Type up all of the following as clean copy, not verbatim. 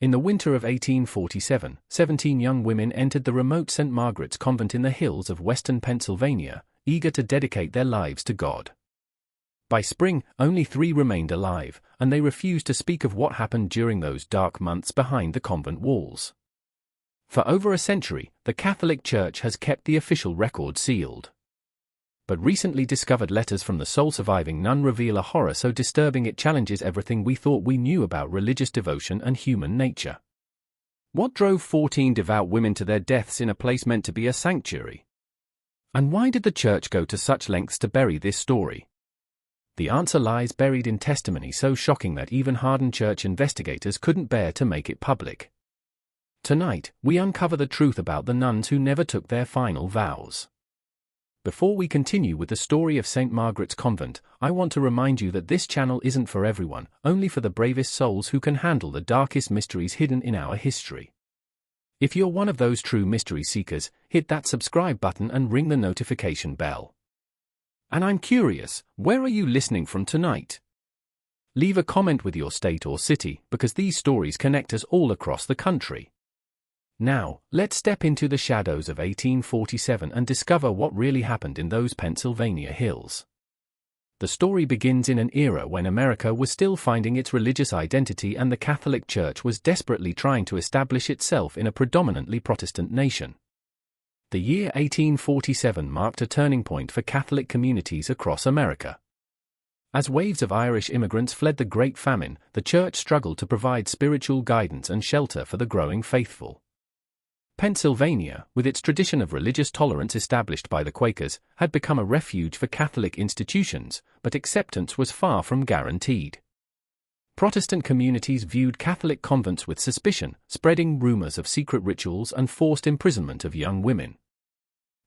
In the winter of 1847, 17 young women entered the remote St. Margaret's Convent in the hills of western Pennsylvania, eager to dedicate their lives to God. By spring, only 3 remained alive, and they refused to speak of what happened during those dark months behind the convent walls. For over a century, the Catholic Church has kept the official record sealed. But recently discovered letters from the sole surviving nun reveal a horror so disturbing it challenges everything we thought we knew about religious devotion and human nature. What drove 14 devout women to their deaths in a place meant to be a sanctuary? And why did the Church go to such lengths to bury this story? The answer lies buried in testimony so shocking that even hardened Church investigators couldn't bear to make it public. Tonight, we uncover the truth about the nuns who never took their final vows. Before we continue with the story of St. Margaret's Convent, I want to remind you that this channel isn't for everyone, only for the bravest souls who can handle the darkest mysteries hidden in our history. If you're one of those true mystery seekers, hit that subscribe button and ring the notification bell. And I'm curious, where are you listening from tonight? Leave a comment with your state or city, because these stories connect us all across the country. Now, let's step into the shadows of 1847 and discover what really happened in those Pennsylvania hills. The story begins in an era when America was still finding its religious identity and the Catholic Church was desperately trying to establish itself in a predominantly Protestant nation. The year 1847 marked a turning point for Catholic communities across America. As waves of Irish immigrants fled the Great Famine, the Church struggled to provide spiritual guidance and shelter for the growing faithful. Pennsylvania, with its tradition of religious tolerance established by the Quakers, had become a refuge for Catholic institutions, but acceptance was far from guaranteed. Protestant communities viewed Catholic convents with suspicion, spreading rumors of secret rituals and forced imprisonment of young women.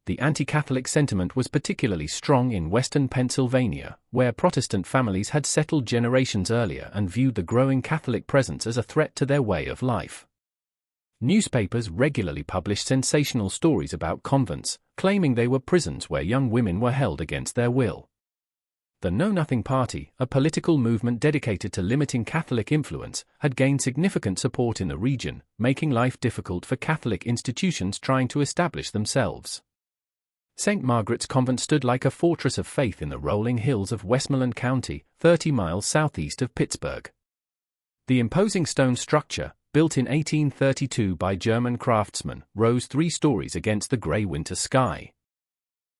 The anti-Catholic sentiment was particularly strong in western Pennsylvania, where Protestant families had settled generations earlier and viewed the growing Catholic presence as a threat to their way of life. Newspapers regularly published sensational stories about convents, claiming they were prisons where young women were held against their will. The Know Nothing Party, a political movement dedicated to limiting Catholic influence, had gained significant support in the region, making life difficult for Catholic institutions trying to establish themselves. St. Margaret's Convent stood like a fortress of faith in the rolling hills of Westmoreland County, 30 miles southeast of Pittsburgh. The imposing stone structure, built in 1832 by German craftsmen, rose 3 stories against the grey winter sky.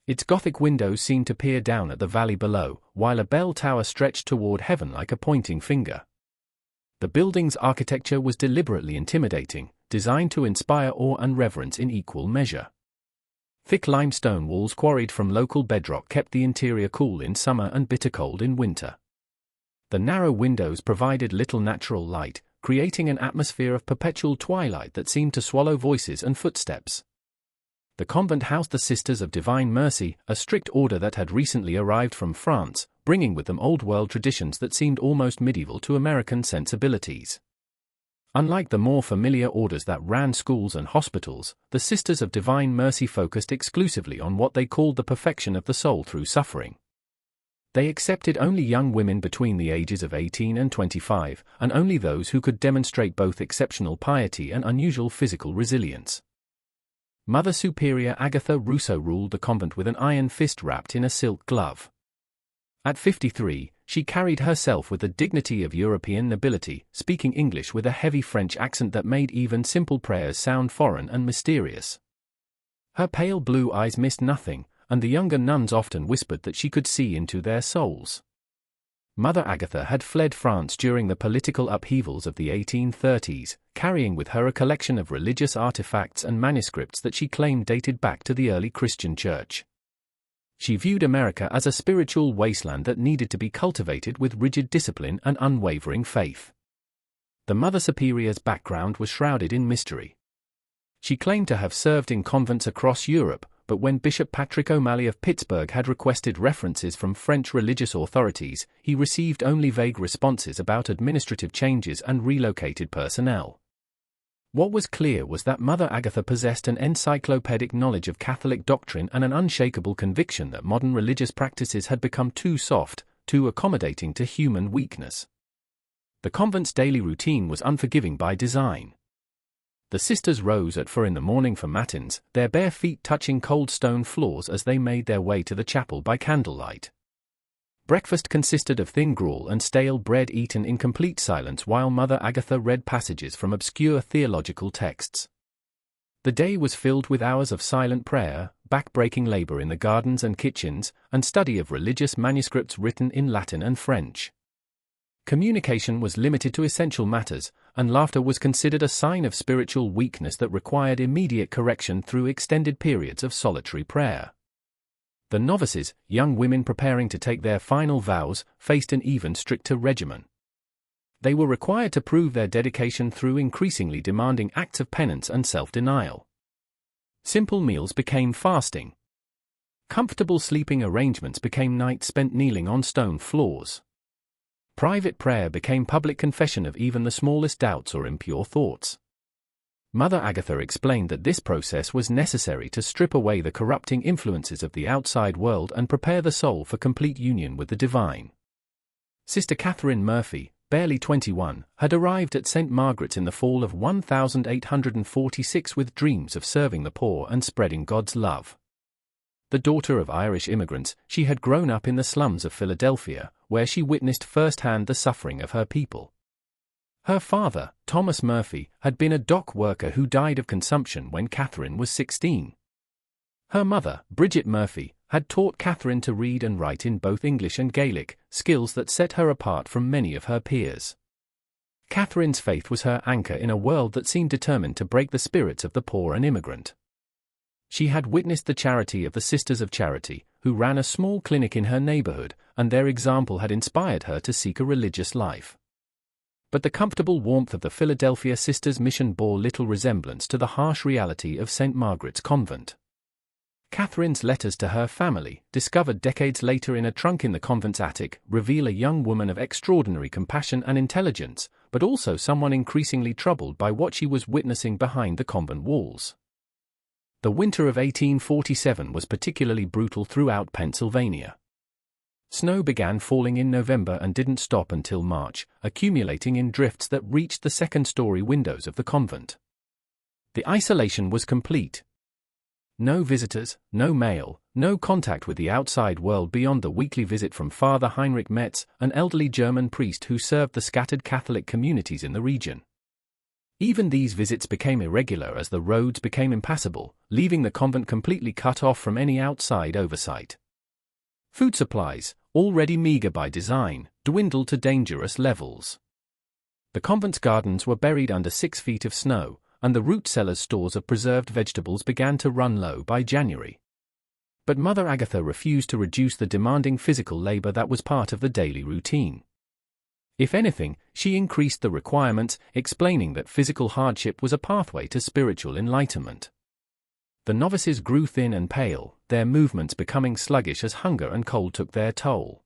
Its Gothic windows seemed to peer down at the valley below, while a bell tower stretched toward heaven like a pointing finger. The building's architecture was deliberately intimidating, designed to inspire awe and reverence in equal measure. Thick limestone walls quarried from local bedrock kept the interior cool in summer and bitter cold in winter. The narrow windows provided little natural light, creating an atmosphere of perpetual twilight that seemed to swallow voices and footsteps. The convent housed the Sisters of Divine Mercy, a strict order that had recently arrived from France, bringing with them old-world traditions that seemed almost medieval to American sensibilities. Unlike the more familiar orders that ran schools and hospitals, the Sisters of Divine Mercy focused exclusively on what they called the perfection of the soul through suffering. They accepted only young women between the ages of 18 and 25, and only those who could demonstrate both exceptional piety and unusual physical resilience. Mother Superior Agatha Rousseau ruled the convent with an iron fist wrapped in a silk glove. At 53, she carried herself with the dignity of European nobility, speaking English with a heavy French accent that made even simple prayers sound foreign and mysterious. Her pale blue eyes missed nothing, and the younger nuns often whispered that she could see into their souls. Mother Agatha had fled France during the political upheavals of the 1830s, carrying with her a collection of religious artifacts and manuscripts that she claimed dated back to the early Christian Church. She viewed America as a spiritual wasteland that needed to be cultivated with rigid discipline and unwavering faith. The Mother Superior's background was shrouded in mystery. She claimed to have served in convents across Europe, but when Bishop Patrick O'Malley of Pittsburgh had requested references from French religious authorities, he received only vague responses about administrative changes and relocated personnel. What was clear was that Mother Agatha possessed an encyclopedic knowledge of Catholic doctrine and an unshakable conviction that modern religious practices had become too soft, too accommodating to human weakness. The convent's daily routine was unforgiving by design. The sisters rose at 4 a.m. for matins, their bare feet touching cold stone floors as they made their way to the chapel by candlelight. Breakfast consisted of thin gruel and stale bread eaten in complete silence while Mother Agatha read passages from obscure theological texts. The day was filled with hours of silent prayer, back-breaking labor in the gardens and kitchens, and study of religious manuscripts written in Latin and French. Communication was limited to essential matters, and laughter was considered a sign of spiritual weakness that required immediate correction through extended periods of solitary prayer. The novices, young women preparing to take their final vows, faced an even stricter regimen. They were required to prove their dedication through increasingly demanding acts of penance and self-denial. Simple meals became fasting. Comfortable sleeping arrangements became nights spent kneeling on stone floors. Private prayer became public confession of even the smallest doubts or impure thoughts. Mother Agatha explained that this process was necessary to strip away the corrupting influences of the outside world and prepare the soul for complete union with the divine. Sister Catherine Murphy, barely 21, had arrived at St. Margaret's in the fall of 1846 with dreams of serving the poor and spreading God's love. The daughter of Irish immigrants, she had grown up in the slums of Philadelphia, where she witnessed firsthand the suffering of her people. Her father, Thomas Murphy, had been a dock worker who died of consumption when Catherine was 16. Her mother, Bridget Murphy, had taught Catherine to read and write in both English and Gaelic, skills that set her apart from many of her peers. Catherine's faith was her anchor in a world that seemed determined to break the spirits of the poor and immigrant. She had witnessed the charity of the Sisters of Charity, who ran a small clinic in her neighborhood, and their example had inspired her to seek a religious life. But the comfortable warmth of the Philadelphia Sisters' mission bore little resemblance to the harsh reality of St. Margaret's Convent. Catherine's letters to her family, discovered decades later in a trunk in the convent's attic, reveal a young woman of extraordinary compassion and intelligence, but also someone increasingly troubled by what she was witnessing behind the convent walls. The winter of 1847 was particularly brutal throughout Pennsylvania. Snow began falling in November and didn't stop until March, accumulating in drifts that reached the second-story windows of the convent. The isolation was complete. No visitors, no mail, no contact with the outside world beyond the weekly visit from Father Heinrich Metz, an elderly German priest who served the scattered Catholic communities in the region. Even these visits became irregular as the roads became impassable, leaving the convent completely cut off from any outside oversight. Food supplies, already meager by design, dwindled to dangerous levels. The convent's gardens were buried under 6 feet of snow, and the root cellars' stores of preserved vegetables began to run low by January. But Mother Agatha refused to reduce the demanding physical labor that was part of the daily routine. If anything, she increased the requirements, explaining that physical hardship was a pathway to spiritual enlightenment. The novices grew thin and pale, their movements becoming sluggish as hunger and cold took their toll.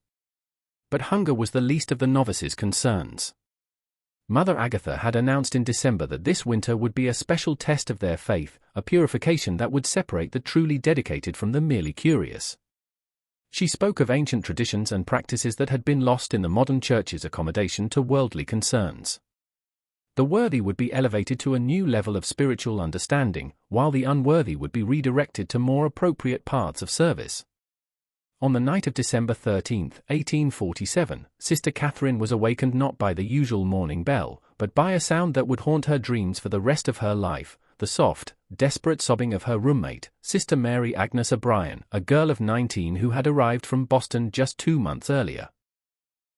But hunger was the least of the novices' concerns. Mother Agatha had announced in December that this winter would be a special test of their faith, a purification that would separate the truly dedicated from the merely curious. She spoke of ancient traditions and practices that had been lost in the modern church's accommodation to worldly concerns. The worthy would be elevated to a new level of spiritual understanding, while the unworthy would be redirected to more appropriate paths of service. On the night of December 13, 1847, Sister Catherine was awakened not by the usual morning bell, but by a sound that would haunt her dreams for the rest of her life, the soft, desperate sobbing of her roommate, Sister Mary Agnes O'Brien, a girl of 19 who had arrived from Boston just 2 months earlier.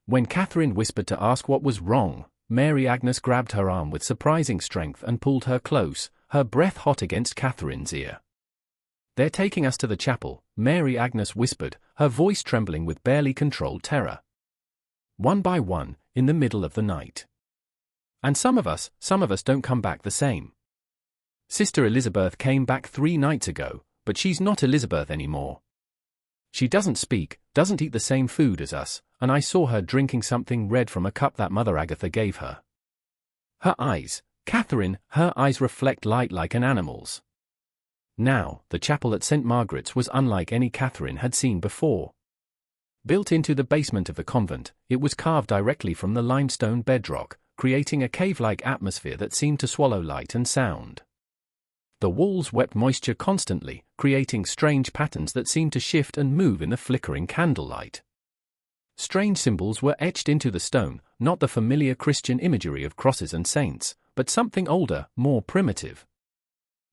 When Catherine whispered to ask what was wrong, Mary Agnes grabbed her arm with surprising strength and pulled her close, her breath hot against Catherine's ear. "They're taking us to the chapel," Mary Agnes whispered, her voice trembling with barely controlled terror. "One by one, in the middle of the night. And some of us don't come back the same. Sister Elizabeth came back 3 nights ago, but she's not Elizabeth anymore. She doesn't speak, doesn't eat the same food as us, and I saw her drinking something red from a cup that Mother Agatha gave her. Her eyes, Catherine, her eyes reflect light like an animal's." Now, the chapel at St. Margaret's was unlike any Catherine had seen before. Built into the basement of the convent, it was carved directly from the limestone bedrock, creating a cave-like atmosphere that seemed to swallow light and sound. The walls wept moisture constantly, creating strange patterns that seemed to shift and move in the flickering candlelight. Strange symbols were etched into the stone, not the familiar Christian imagery of crosses and saints, but something older, more primitive.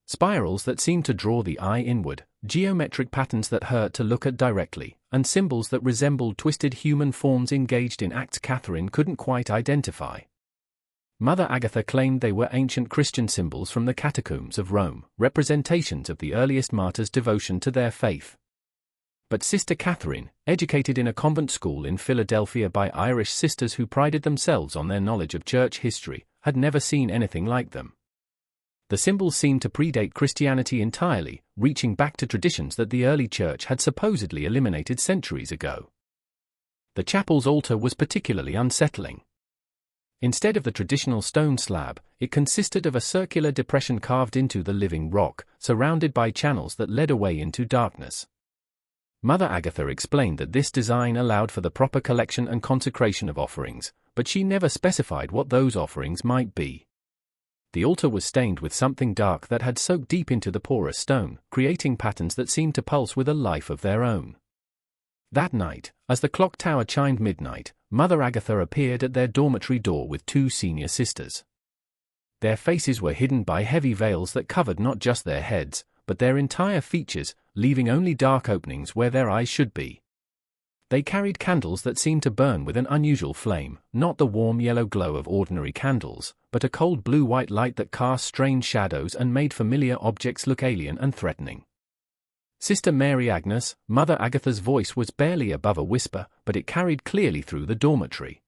Spirals that seemed to draw the eye inward, geometric patterns that hurt to look at directly, and symbols that resembled twisted human forms engaged in acts Catherine couldn't quite identify. Mother Agatha claimed they were ancient Christian symbols from the catacombs of Rome, representations of the earliest martyrs' devotion to their faith. But Sister Catherine, educated in a convent school in Philadelphia by Irish sisters who prided themselves on their knowledge of church history, had never seen anything like them. The symbols seemed to predate Christianity entirely, reaching back to traditions that the early church had supposedly eliminated centuries ago. The chapel's altar was particularly unsettling. Instead of the traditional stone slab, it consisted of a circular depression carved into the living rock, surrounded by channels that led away into darkness. Mother Agatha explained that this design allowed for the proper collection and consecration of offerings, but she never specified what those offerings might be. The altar was stained with something dark that had soaked deep into the porous stone, creating patterns that seemed to pulse with a life of their own. That night, as the clock tower chimed midnight, Mother Agatha appeared at their dormitory door with two senior sisters. Their faces were hidden by heavy veils that covered not just their heads, but their entire features, leaving only dark openings where their eyes should be. They carried candles that seemed to burn with an unusual flame, not the warm yellow glow of ordinary candles, but a cold blue-white light that cast strange shadows and made familiar objects look alien and threatening. Sister Mary Agnes, Mother Agatha's voice was barely above a whisper, but it carried clearly through the dormitory.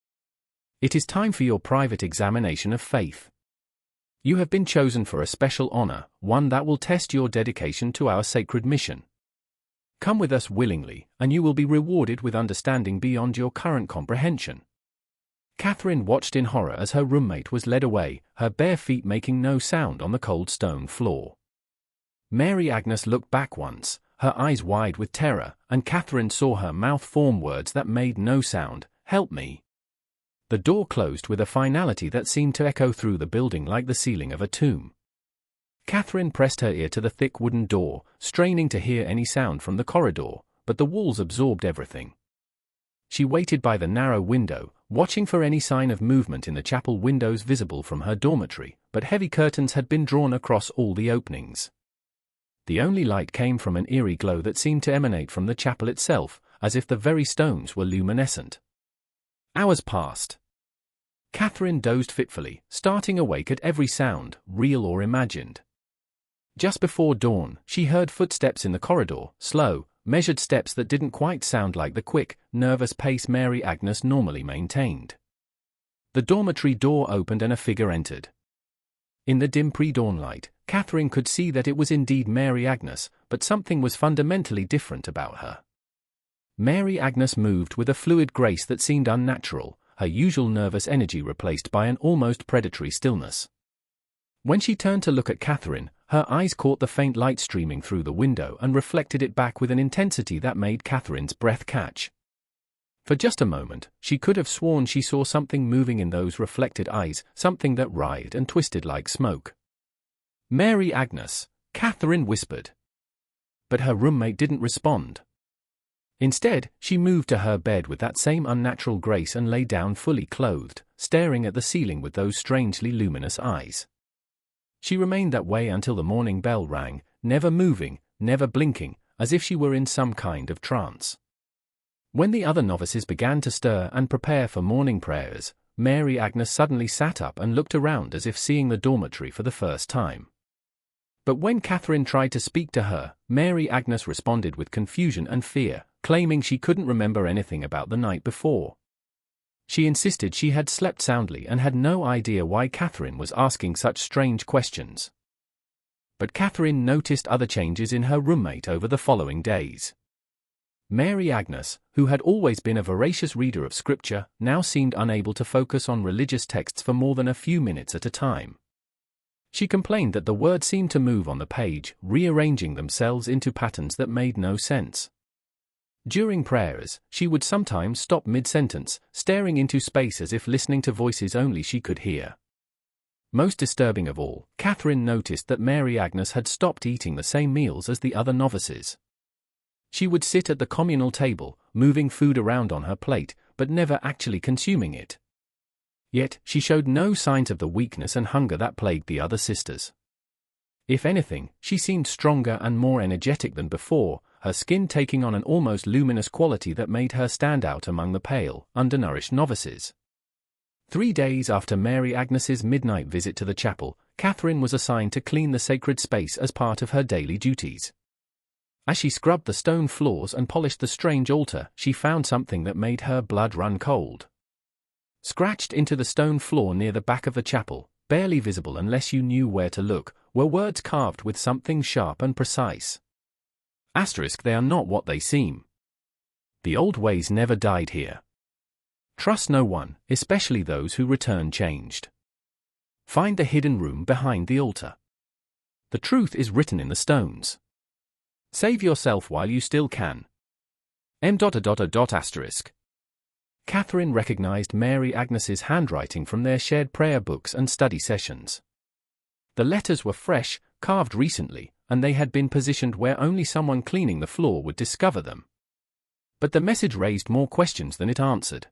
It is time for your private examination of faith. You have been chosen for a special honor, one that will test your dedication to our sacred mission. Come with us willingly, and you will be rewarded with understanding beyond your current comprehension. Catherine watched in horror as her roommate was led away, her bare feet making no sound on the cold stone floor. Mary Agnes looked back once, her eyes wide with terror, and Catherine saw her mouth form words that made no sound. "Help me." The door closed with a finality that seemed to echo through the building like the ceiling of a tomb. Catherine pressed her ear to the thick wooden door, straining to hear any sound from the corridor, but the walls absorbed everything. She waited by the narrow window, watching for any sign of movement in the chapel windows visible from her dormitory, but heavy curtains had been drawn across all the openings. The only light came from an eerie glow that seemed to emanate from the chapel itself, as if the very stones were luminescent. Hours passed. Catherine dozed fitfully, starting awake at every sound, real or imagined. Just before dawn, she heard footsteps in the corridor, slow, measured steps that didn't quite sound like the quick, nervous pace Mary Agnes normally maintained. The dormitory door opened and a figure entered. In the dim pre-dawn light, Catherine could see that it was indeed Mary Agnes, but something was fundamentally different about her. Mary Agnes moved with a fluid grace that seemed unnatural, her usual nervous energy replaced by an almost predatory stillness. When she turned to look at Catherine, her eyes caught the faint light streaming through the window and reflected it back with an intensity that made Catherine's breath catch. For just a moment, she could have sworn she saw something moving in those reflected eyes, something that writhed and twisted like smoke. "Mary Agnes," Catherine whispered. But her roommate didn't respond. Instead, she moved to her bed with that same unnatural grace and lay down fully clothed, staring at the ceiling with those strangely luminous eyes. She remained that way until the morning bell rang, never moving, never blinking, as if she were in some kind of trance. When the other novices began to stir and prepare for morning prayers, Mary Agnes suddenly sat up and looked around as if seeing the dormitory for the first time. But when Catherine tried to speak to her, Mary Agnes responded with confusion and fear, claiming she couldn't remember anything about the night before. She insisted she had slept soundly and had no idea why Catherine was asking such strange questions. But Catherine noticed other changes in her roommate over the following days. Mary Agnes, who had always been a voracious reader of scripture, now seemed unable to focus on religious texts for more than a few minutes at a time. She complained that the words seemed to move on the page, rearranging themselves into patterns that made no sense. During prayers, she would sometimes stop mid-sentence, staring into space as if listening to voices only she could hear. Most disturbing of all, Catherine noticed that Mary Agnes had stopped eating the same meals as the other novices. She would sit at the communal table, moving food around on her plate, but never actually consuming it. Yet, she showed no signs of the weakness and hunger that plagued the other sisters. If anything, she seemed stronger and more energetic than before, her skin taking on an almost luminous quality that made her stand out among the pale, undernourished novices. 3 days after Mary Agnes's midnight visit to the chapel, Catherine was assigned to clean the sacred space as part of her daily duties. As she scrubbed the stone floors and polished the strange altar, she found something that made her blood run cold. Scratched into the stone floor near the back of the chapel, barely visible unless you knew where to look, were words carved with something sharp and precise. They are not what they seem. The old ways never died here. Trust no one, especially those who return changed. Find the hidden room behind the altar. The truth is written in the stones. Save yourself while you still can. Catherine recognized Mary Agnes's handwriting from their shared prayer books and study sessions. The letters were fresh, carved recently, and they had been positioned where only someone cleaning the floor would discover them. But the message raised more questions than it answered.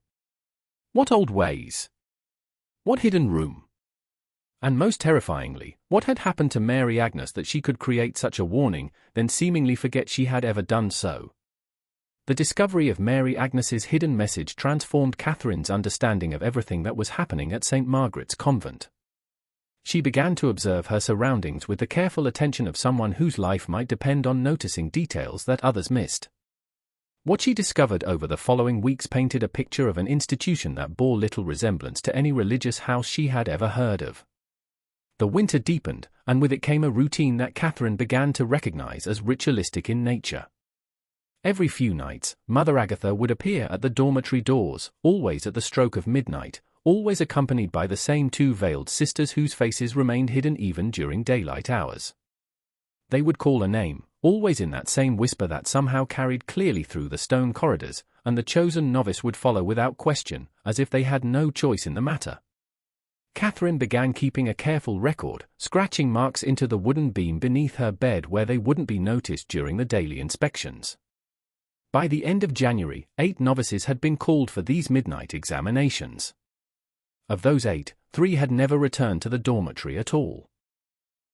What old ways? What hidden room? And most terrifyingly, what had happened to Mary Agnes that she could create such a warning, then seemingly forget she had ever done so? The discovery of Mary Agnes's hidden message transformed Catherine's understanding of everything that was happening at St. Margaret's Convent. She began to observe her surroundings with the careful attention of someone whose life might depend on noticing details that others missed. What she discovered over the following weeks painted a picture of an institution that bore little resemblance to any religious house she had ever heard of. The winter deepened, and with it came a routine that Catherine began to recognize as ritualistic in nature. Every few nights, Mother Agatha would appear at the dormitory doors, always at the stroke of midnight, always accompanied by the same 2 veiled sisters whose faces remained hidden even during daylight hours. They would call a name, always in that same whisper that somehow carried clearly through the stone corridors, and the chosen novice would follow without question, as if they had no choice in the matter. Catherine began keeping a careful record, scratching marks into the wooden beam beneath her bed where they wouldn't be noticed during the daily inspections. By the end of January, 8 novices had been called for these midnight examinations. Of those 8, 3 had never returned to the dormitory at all.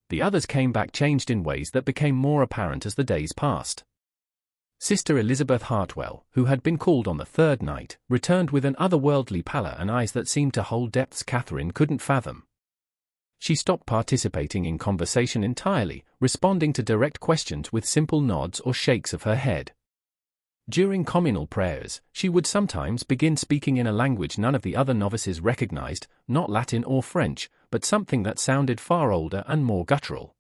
The others came back changed in ways that became more apparent as the days passed. Sister Elizabeth Hartwell, who had been called on the 3rd night, returned with an otherworldly pallor and eyes that seemed to hold depths Catherine couldn't fathom. She stopped participating in conversation entirely, responding to direct questions with simple nods or shakes of her head. During communal prayers, she would sometimes begin speaking in a language none of the other novices recognized, not Latin or French, but something that sounded far older and more guttural.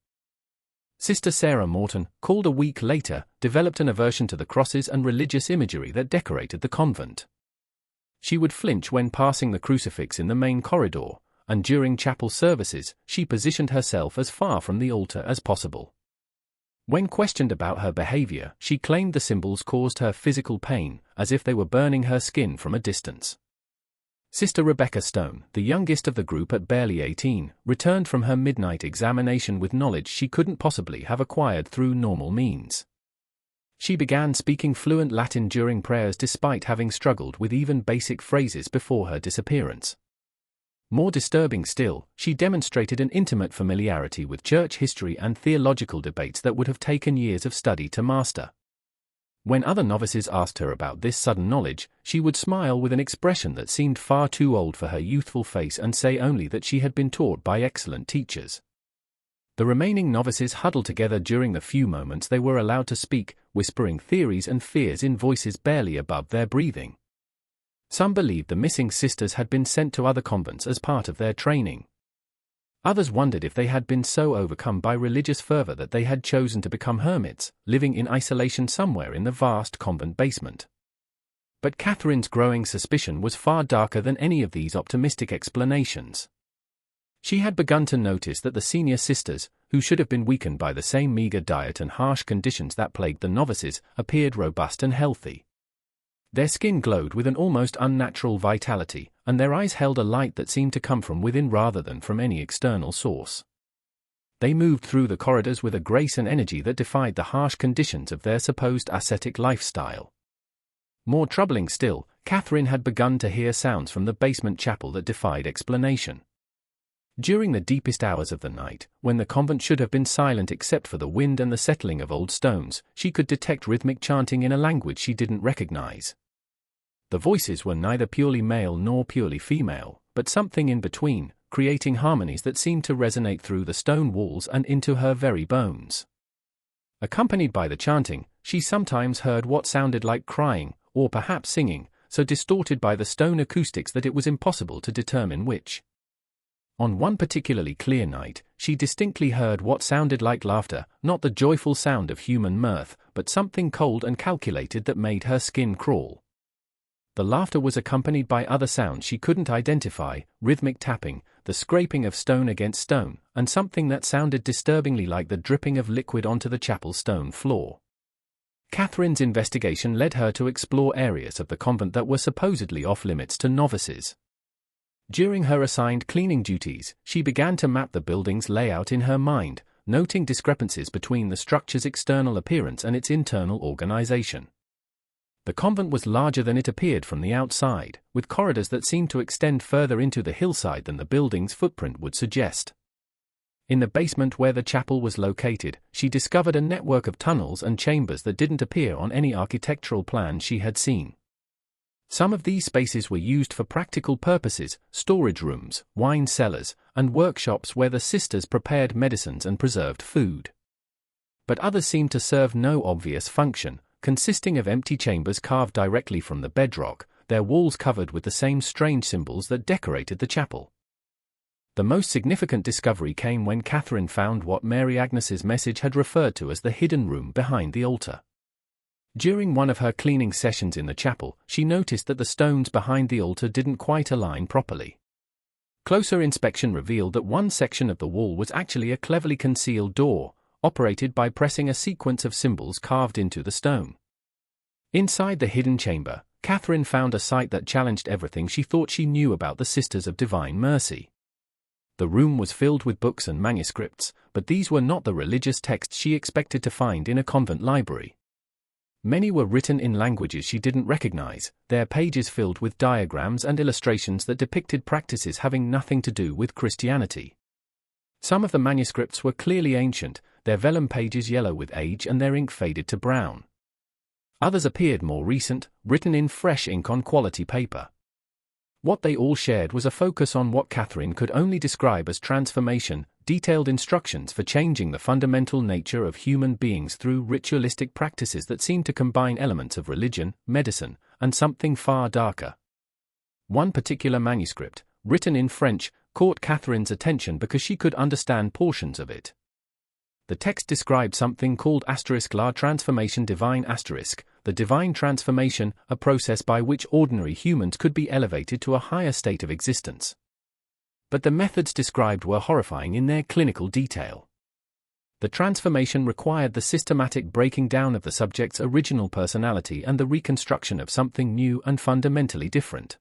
Sister Sarah Morton, called a week later, developed an aversion to the crosses and religious imagery that decorated the convent. She would flinch when passing the crucifix in the main corridor, and during chapel services, she positioned herself as far from the altar as possible. When questioned about her behavior, she claimed the symbols caused her physical pain, as if they were burning her skin from a distance. Sister Rebecca Stone, the youngest of the group at barely 18, returned from her midnight examination with knowledge she couldn't possibly have acquired through normal means. She began speaking fluent Latin during prayers despite having struggled with even basic phrases before her disappearance. More disturbing still, she demonstrated an intimate familiarity with church history and theological debates that would have taken years of study to master. When other novices asked her about this sudden knowledge, she would smile with an expression that seemed far too old for her youthful face and say only that she had been taught by excellent teachers. The remaining novices huddled together during the few moments they were allowed to speak, whispering theories and fears in voices barely above their breathing. Some believed the missing sisters had been sent to other convents as part of their training. Others wondered if they had been so overcome by religious fervor that they had chosen to become hermits, living in isolation somewhere in the vast convent basement. But Catherine's growing suspicion was far darker than any of these optimistic explanations. She had begun to notice that the senior sisters, who should have been weakened by the same meager diet and harsh conditions that plagued the novices, appeared robust and healthy. Their skin glowed with an almost unnatural vitality, and their eyes held a light that seemed to come from within rather than from any external source. They moved through the corridors with a grace and energy that defied the harsh conditions of their supposed ascetic lifestyle. More troubling still, Catherine had begun to hear sounds from the basement chapel that defied explanation. During the deepest hours of the night, when the convent should have been silent except for the wind and the settling of old stones, she could detect rhythmic chanting in a language she didn't recognize. The voices were neither purely male nor purely female, but something in between, creating harmonies that seemed to resonate through the stone walls and into her very bones. Accompanied by the chanting, she sometimes heard what sounded like crying, or perhaps singing, so distorted by the stone acoustics that it was impossible to determine which. On one particularly clear night, she distinctly heard what sounded like laughter, not the joyful sound of human mirth, but something cold and calculated that made her skin crawl. The laughter was accompanied by other sounds she couldn't identify, rhythmic tapping, the scraping of stone against stone, and something that sounded disturbingly like the dripping of liquid onto the chapel stone floor. Catherine's investigation led her to explore areas of the convent that were supposedly off-limits to novices. During her assigned cleaning duties, she began to map the building's layout in her mind, noting discrepancies between the structure's external appearance and its internal organization. The convent was larger than it appeared from the outside, with corridors that seemed to extend further into the hillside than the building's footprint would suggest. In the basement where the chapel was located, she discovered a network of tunnels and chambers that didn't appear on any architectural plan she had seen. Some of these spaces were used for practical purposes, storage rooms, wine cellars, and workshops where the sisters prepared medicines and preserved food. But others seemed to serve no obvious function, consisting of empty chambers carved directly from the bedrock, their walls covered with the same strange symbols that decorated the chapel. The most significant discovery came when Catherine found what Mary Agnes's message had referred to as the hidden room behind the altar. During one of her cleaning sessions in the chapel, she noticed that the stones behind the altar didn't quite align properly. Closer inspection revealed that one section of the wall was actually a cleverly concealed door, operated by pressing a sequence of symbols carved into the stone. Inside the hidden chamber, Catherine found a sight that challenged everything she thought she knew about the Sisters of Divine Mercy. The room was filled with books and manuscripts, but these were not the religious texts she expected to find in a convent library. Many were written in languages she didn't recognize, their pages filled with diagrams and illustrations that depicted practices having nothing to do with Christianity. Some of the manuscripts were clearly ancient, their vellum pages yellow with age and their ink faded to brown. Others appeared more recent, written in fresh ink on quality paper. What they all shared was a focus on what Catherine could only describe as transformation, detailed instructions for changing the fundamental nature of human beings through ritualistic practices that seemed to combine elements of religion, medicine, and something far darker. One particular manuscript, written in French, caught Catherine's attention because she could understand portions of it. The text described something called *la transformation divine*, the divine transformation, a process by which ordinary humans could be elevated to a higher state of existence. But the methods described were horrifying in their clinical detail. The transformation required the systematic breaking down of the subject's original personality and the reconstruction of something new and fundamentally different.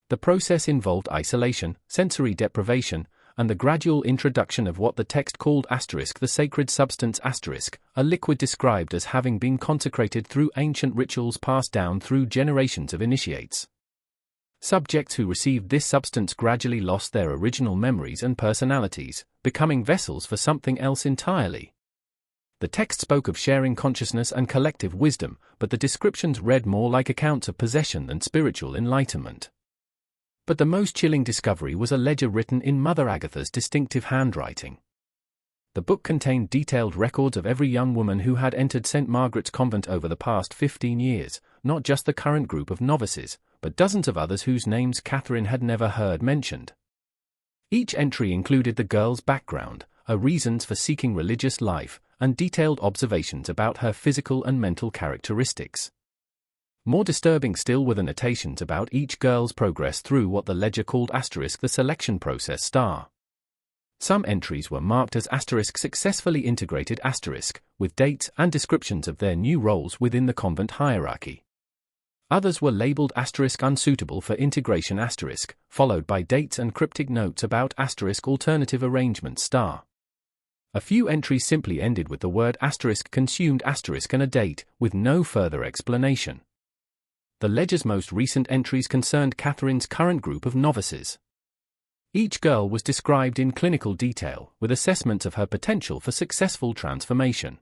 The process involved isolation, sensory deprivation, and the gradual introduction of what the text called *, the sacred substance *, a liquid described as having been consecrated through ancient rituals passed down through generations of initiates. Subjects who received this substance gradually lost their original memories and personalities, becoming vessels for something else entirely. The text spoke of sharing consciousness and collective wisdom, but the descriptions read more like accounts of possession than spiritual enlightenment. But the most chilling discovery was a ledger written in Mother Agatha's distinctive handwriting. The book contained detailed records of every young woman who had entered St. Margaret's Convent over the past 15 years, not just the current group of novices, but dozens of others whose names Catherine had never heard mentioned. Each entry included the girl's background, her reasons for seeking religious life, and detailed observations about her physical and mental characteristics. More disturbing still were the notations about each girl's progress through what the ledger called *, the selection process *. Some entries were marked as * successfully integrated *, with dates and descriptions of their new roles within the convent hierarchy. Others were labeled *unsuitable for integration*, followed by dates and cryptic notes about *alternative arrangement*. A few entries simply ended with the word *consumed* and a date, with no further explanation. The ledger's most recent entries concerned Catherine's current group of novices. Each girl was described in clinical detail, with assessments of her potential for successful transformation.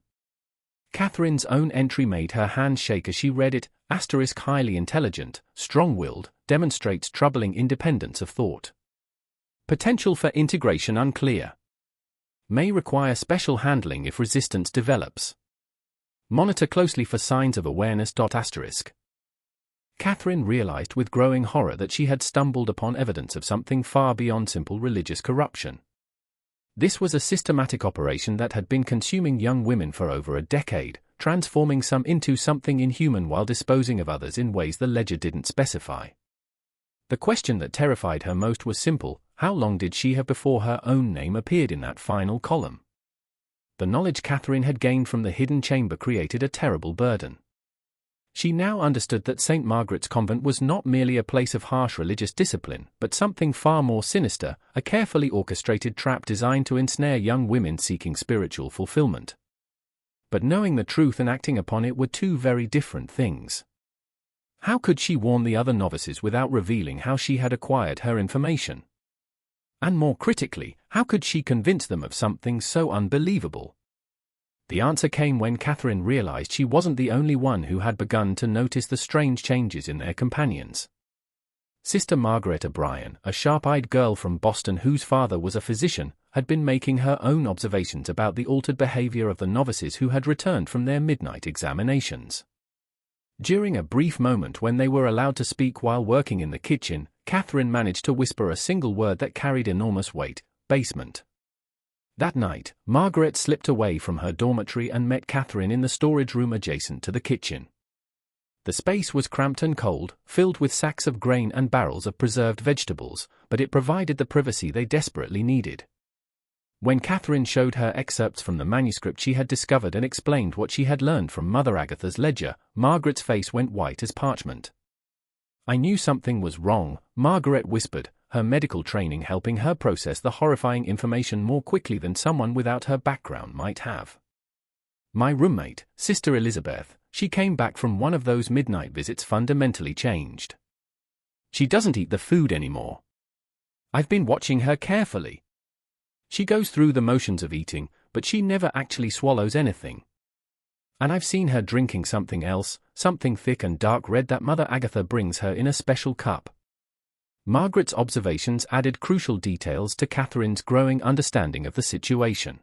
Catherine's own entry made her hands shake as she read it. Highly intelligent, strong-willed, demonstrates troubling independence of thought. Potential for integration unclear. May require special handling if resistance develops. Monitor closely for signs of awareness. Catherine realized with growing horror that she had stumbled upon evidence of something far beyond simple religious corruption. This was a systematic operation that had been consuming young women for over a decade, transforming some into something inhuman while disposing of others in ways the ledger didn't specify. The question that terrified her most was simple: how long did she have before her own name appeared in that final column? The knowledge Catherine had gained from the hidden chamber created a terrible burden. She now understood that St. Margaret's Convent was not merely a place of harsh religious discipline, but something far more sinister, a carefully orchestrated trap designed to ensnare young women seeking spiritual fulfillment. But knowing the truth and acting upon it were two very different things. How could she warn the other novices without revealing how she had acquired her information? And more critically, how could she convince them of something so unbelievable? The answer came when Catherine realized she wasn't the only one who had begun to notice the strange changes in their companions. Sister Margaret O'Brien, a sharp-eyed girl from Boston whose father was a physician, had been making her own observations about the altered behavior of the novices who had returned from their midnight examinations. During a brief moment when they were allowed to speak while working in the kitchen, Catherine managed to whisper a single word that carried enormous weight: basement. That night, Margaret slipped away from her dormitory and met Catherine in the storage room adjacent to the kitchen. The space was cramped and cold, filled with sacks of grain and barrels of preserved vegetables, but it provided the privacy they desperately needed. When Catherine showed her excerpts from the manuscript she had discovered and explained what she had learned from Mother Agatha's ledger, Margaret's face went white as parchment. "I knew something was wrong," Margaret whispered, her medical training helping her process the horrifying information more quickly than someone without her background might have. "My roommate, Sister Elizabeth, she came back from one of those midnight visits fundamentally changed. She doesn't eat the food anymore. I've been watching her carefully. She goes through the motions of eating, but she never actually swallows anything. And I've seen her drinking something else, something thick and dark red that Mother Agatha brings her in a special cup." Margaret's observations added crucial details to Catherine's growing understanding of the situation.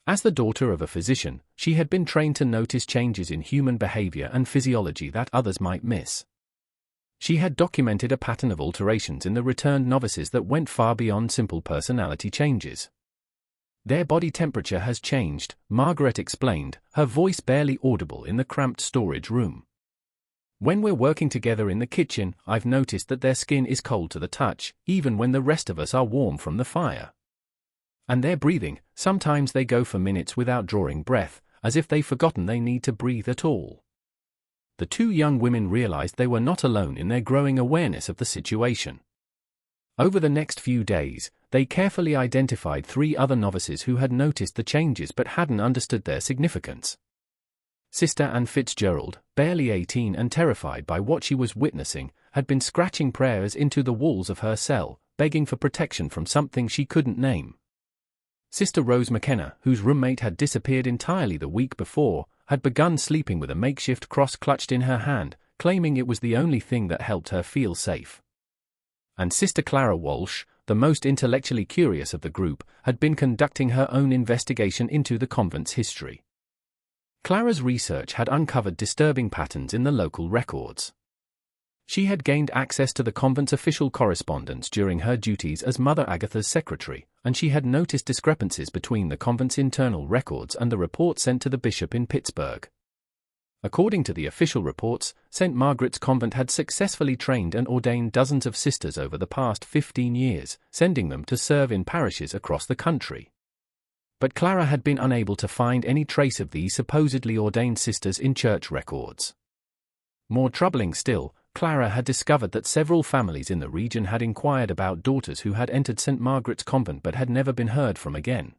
As the daughter of a physician, she had been trained to notice changes in human behavior and physiology that others might miss. She had documented a pattern of alterations in the returned novices that went far beyond simple personality changes. "Their body temperature has changed," Margaret explained, her voice barely audible in the cramped storage room. "When we're working together in the kitchen, I've noticed that their skin is cold to the touch, even when the rest of us are warm from the fire. And their breathing, sometimes they go for minutes without drawing breath, as if they've forgotten they need to breathe at all." The two young women realized they were not alone in their growing awareness of the situation. Over the next few days, they carefully identified 3 other novices who had noticed the changes but hadn't understood their significance. Sister Anne Fitzgerald, barely 18 and terrified by what she was witnessing, had been scratching prayers into the walls of her cell, begging for protection from something she couldn't name. Sister Rose McKenna, whose roommate had disappeared entirely the week before, had begun sleeping with a makeshift cross clutched in her hand, claiming it was the only thing that helped her feel safe. And Sister Clara Walsh, the most intellectually curious of the group, had been conducting her own investigation into the convent's history. Clara's research had uncovered disturbing patterns in the local records. She had gained access to the convent's official correspondence during her duties as Mother Agatha's secretary, and she had noticed discrepancies between the convent's internal records and the report sent to the bishop in Pittsburgh. According to the official reports, St. Margaret's Convent had successfully trained and ordained dozens of sisters over the past 15 years, sending them to serve in parishes across the country. But Clara had been unable to find any trace of these supposedly ordained sisters in church records. More troubling still, Clara had discovered that several families in the region had inquired about daughters who had entered St. Margaret's Convent but had never been heard from again.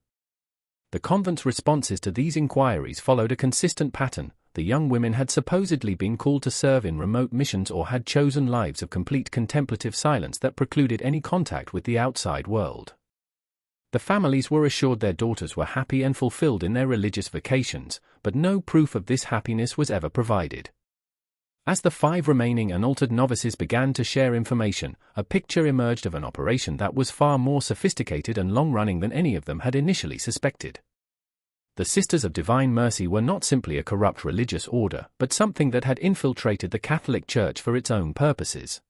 The convent's responses to these inquiries followed a consistent pattern. The young women had supposedly been called to serve in remote missions or had chosen lives of complete contemplative silence that precluded any contact with the outside world. The families were assured their daughters were happy and fulfilled in their religious vocations, but no proof of this happiness was ever provided. As the 5 remaining unaltered novices began to share information, a picture emerged of an operation that was far more sophisticated and long-running than any of them had initially suspected. The Sisters of Divine Mercy were not simply a corrupt religious order, but something that had infiltrated the Catholic Church for its own purposes.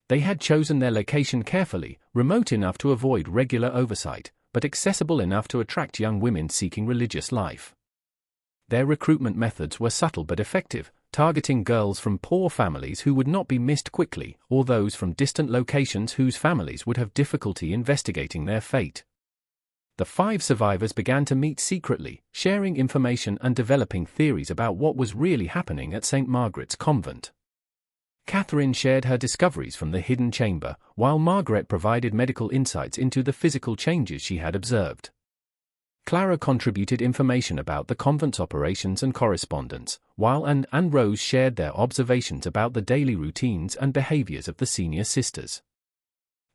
They had chosen their location carefully, remote enough to avoid regular oversight, but accessible enough to attract young women seeking religious life. Their recruitment methods were subtle but effective, targeting girls from poor families who would not be missed quickly, or those from distant locations whose families would have difficulty investigating their fate. The 5 survivors began to meet secretly, sharing information and developing theories about what was really happening at St. Margaret's Convent. Catherine shared her discoveries from the hidden chamber, while Margaret provided medical insights into the physical changes she had observed. Clara contributed information about the convent's operations and correspondence, while Anne and Rose shared their observations about the daily routines and behaviors of the senior sisters.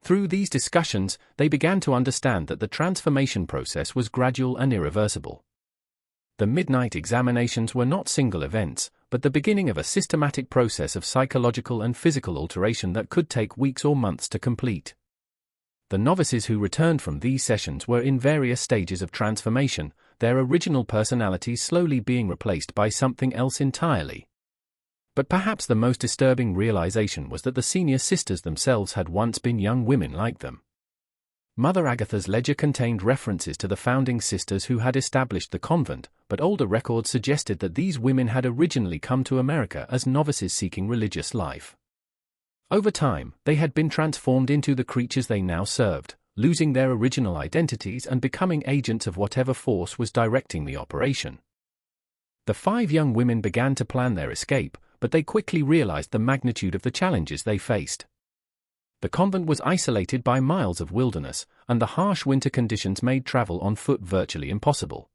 Through these discussions, they began to understand that the transformation process was gradual and irreversible. The midnight examinations were not single events, but the beginning of a systematic process of psychological and physical alteration that could take weeks or months to complete. The novices who returned from these sessions were in various stages of transformation, their original personalities slowly being replaced by something else entirely. But perhaps the most disturbing realization was that the senior sisters themselves had once been young women like them. Mother Agatha's ledger contained references to the founding sisters who had established the convent, but older records suggested that these women had originally come to America as novices seeking religious life. Over time, they had been transformed into the creatures they now served, losing their original identities and becoming agents of whatever force was directing the operation. The 5 young women began to plan their escape, but they quickly realized the magnitude of the challenges they faced. The convent was isolated by miles of wilderness, and the harsh winter conditions made travel on foot virtually impossible.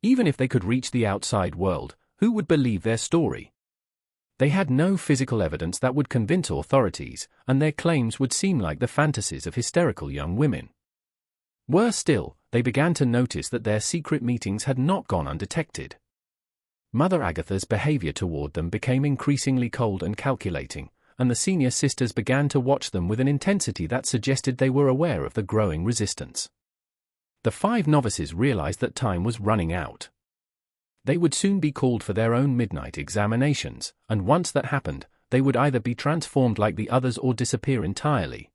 Even if they could reach the outside world, who would believe their story? They had no physical evidence that would convince authorities, and their claims would seem like the fantasies of hysterical young women. Worse still, they began to notice that their secret meetings had not gone undetected. Mother Agatha's behavior toward them became increasingly cold and calculating, and the senior sisters began to watch them with an intensity that suggested they were aware of the growing resistance. The 5 novices realized that time was running out. They would soon be called for their own midnight examinations, and once that happened, they would either be transformed like the others or disappear entirely.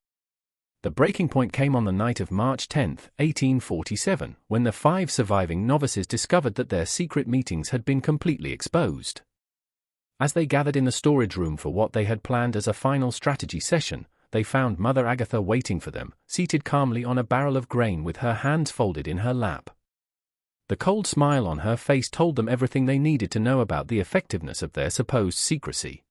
The breaking point came on the night of March 10, 1847, when the 5 surviving novices discovered that their secret meetings had been completely exposed. As they gathered in the storage room for what they had planned as a final strategy session, they found Mother Agatha waiting for them, seated calmly on a barrel of grain with her hands folded in her lap. The cold smile on her face told them everything they needed to know about the effectiveness of their supposed secrecy.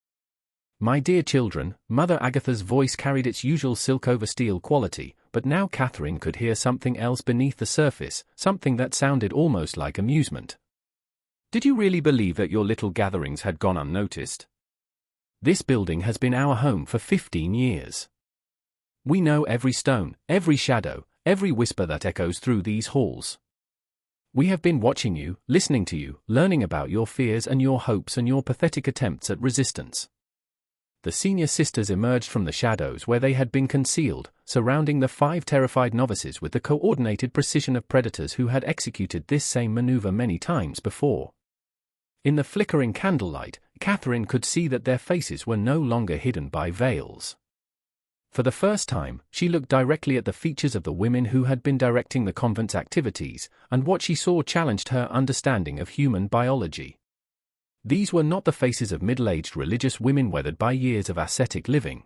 "My dear children," Mother Agatha's voice carried its usual silk-over-steel quality, but now Catherine could hear something else beneath the surface, something that sounded almost like amusement. "Did you really believe that your little gatherings had gone unnoticed? This building has been our home for 15 years. We know every stone, every shadow, every whisper that echoes through these halls. We have been watching you, listening to you, learning about your fears and your hopes and your pathetic attempts at resistance." The senior sisters emerged from the shadows where they had been concealed, surrounding the 5 terrified novices with the coordinated precision of predators who had executed this same maneuver many times before. In the flickering candlelight, Catherine could see that their faces were no longer hidden by veils. For the first time, she looked directly at the features of the women who had been directing the convent's activities, and what she saw challenged her understanding of human biology. These were not the faces of middle-aged religious women weathered by years of ascetic living.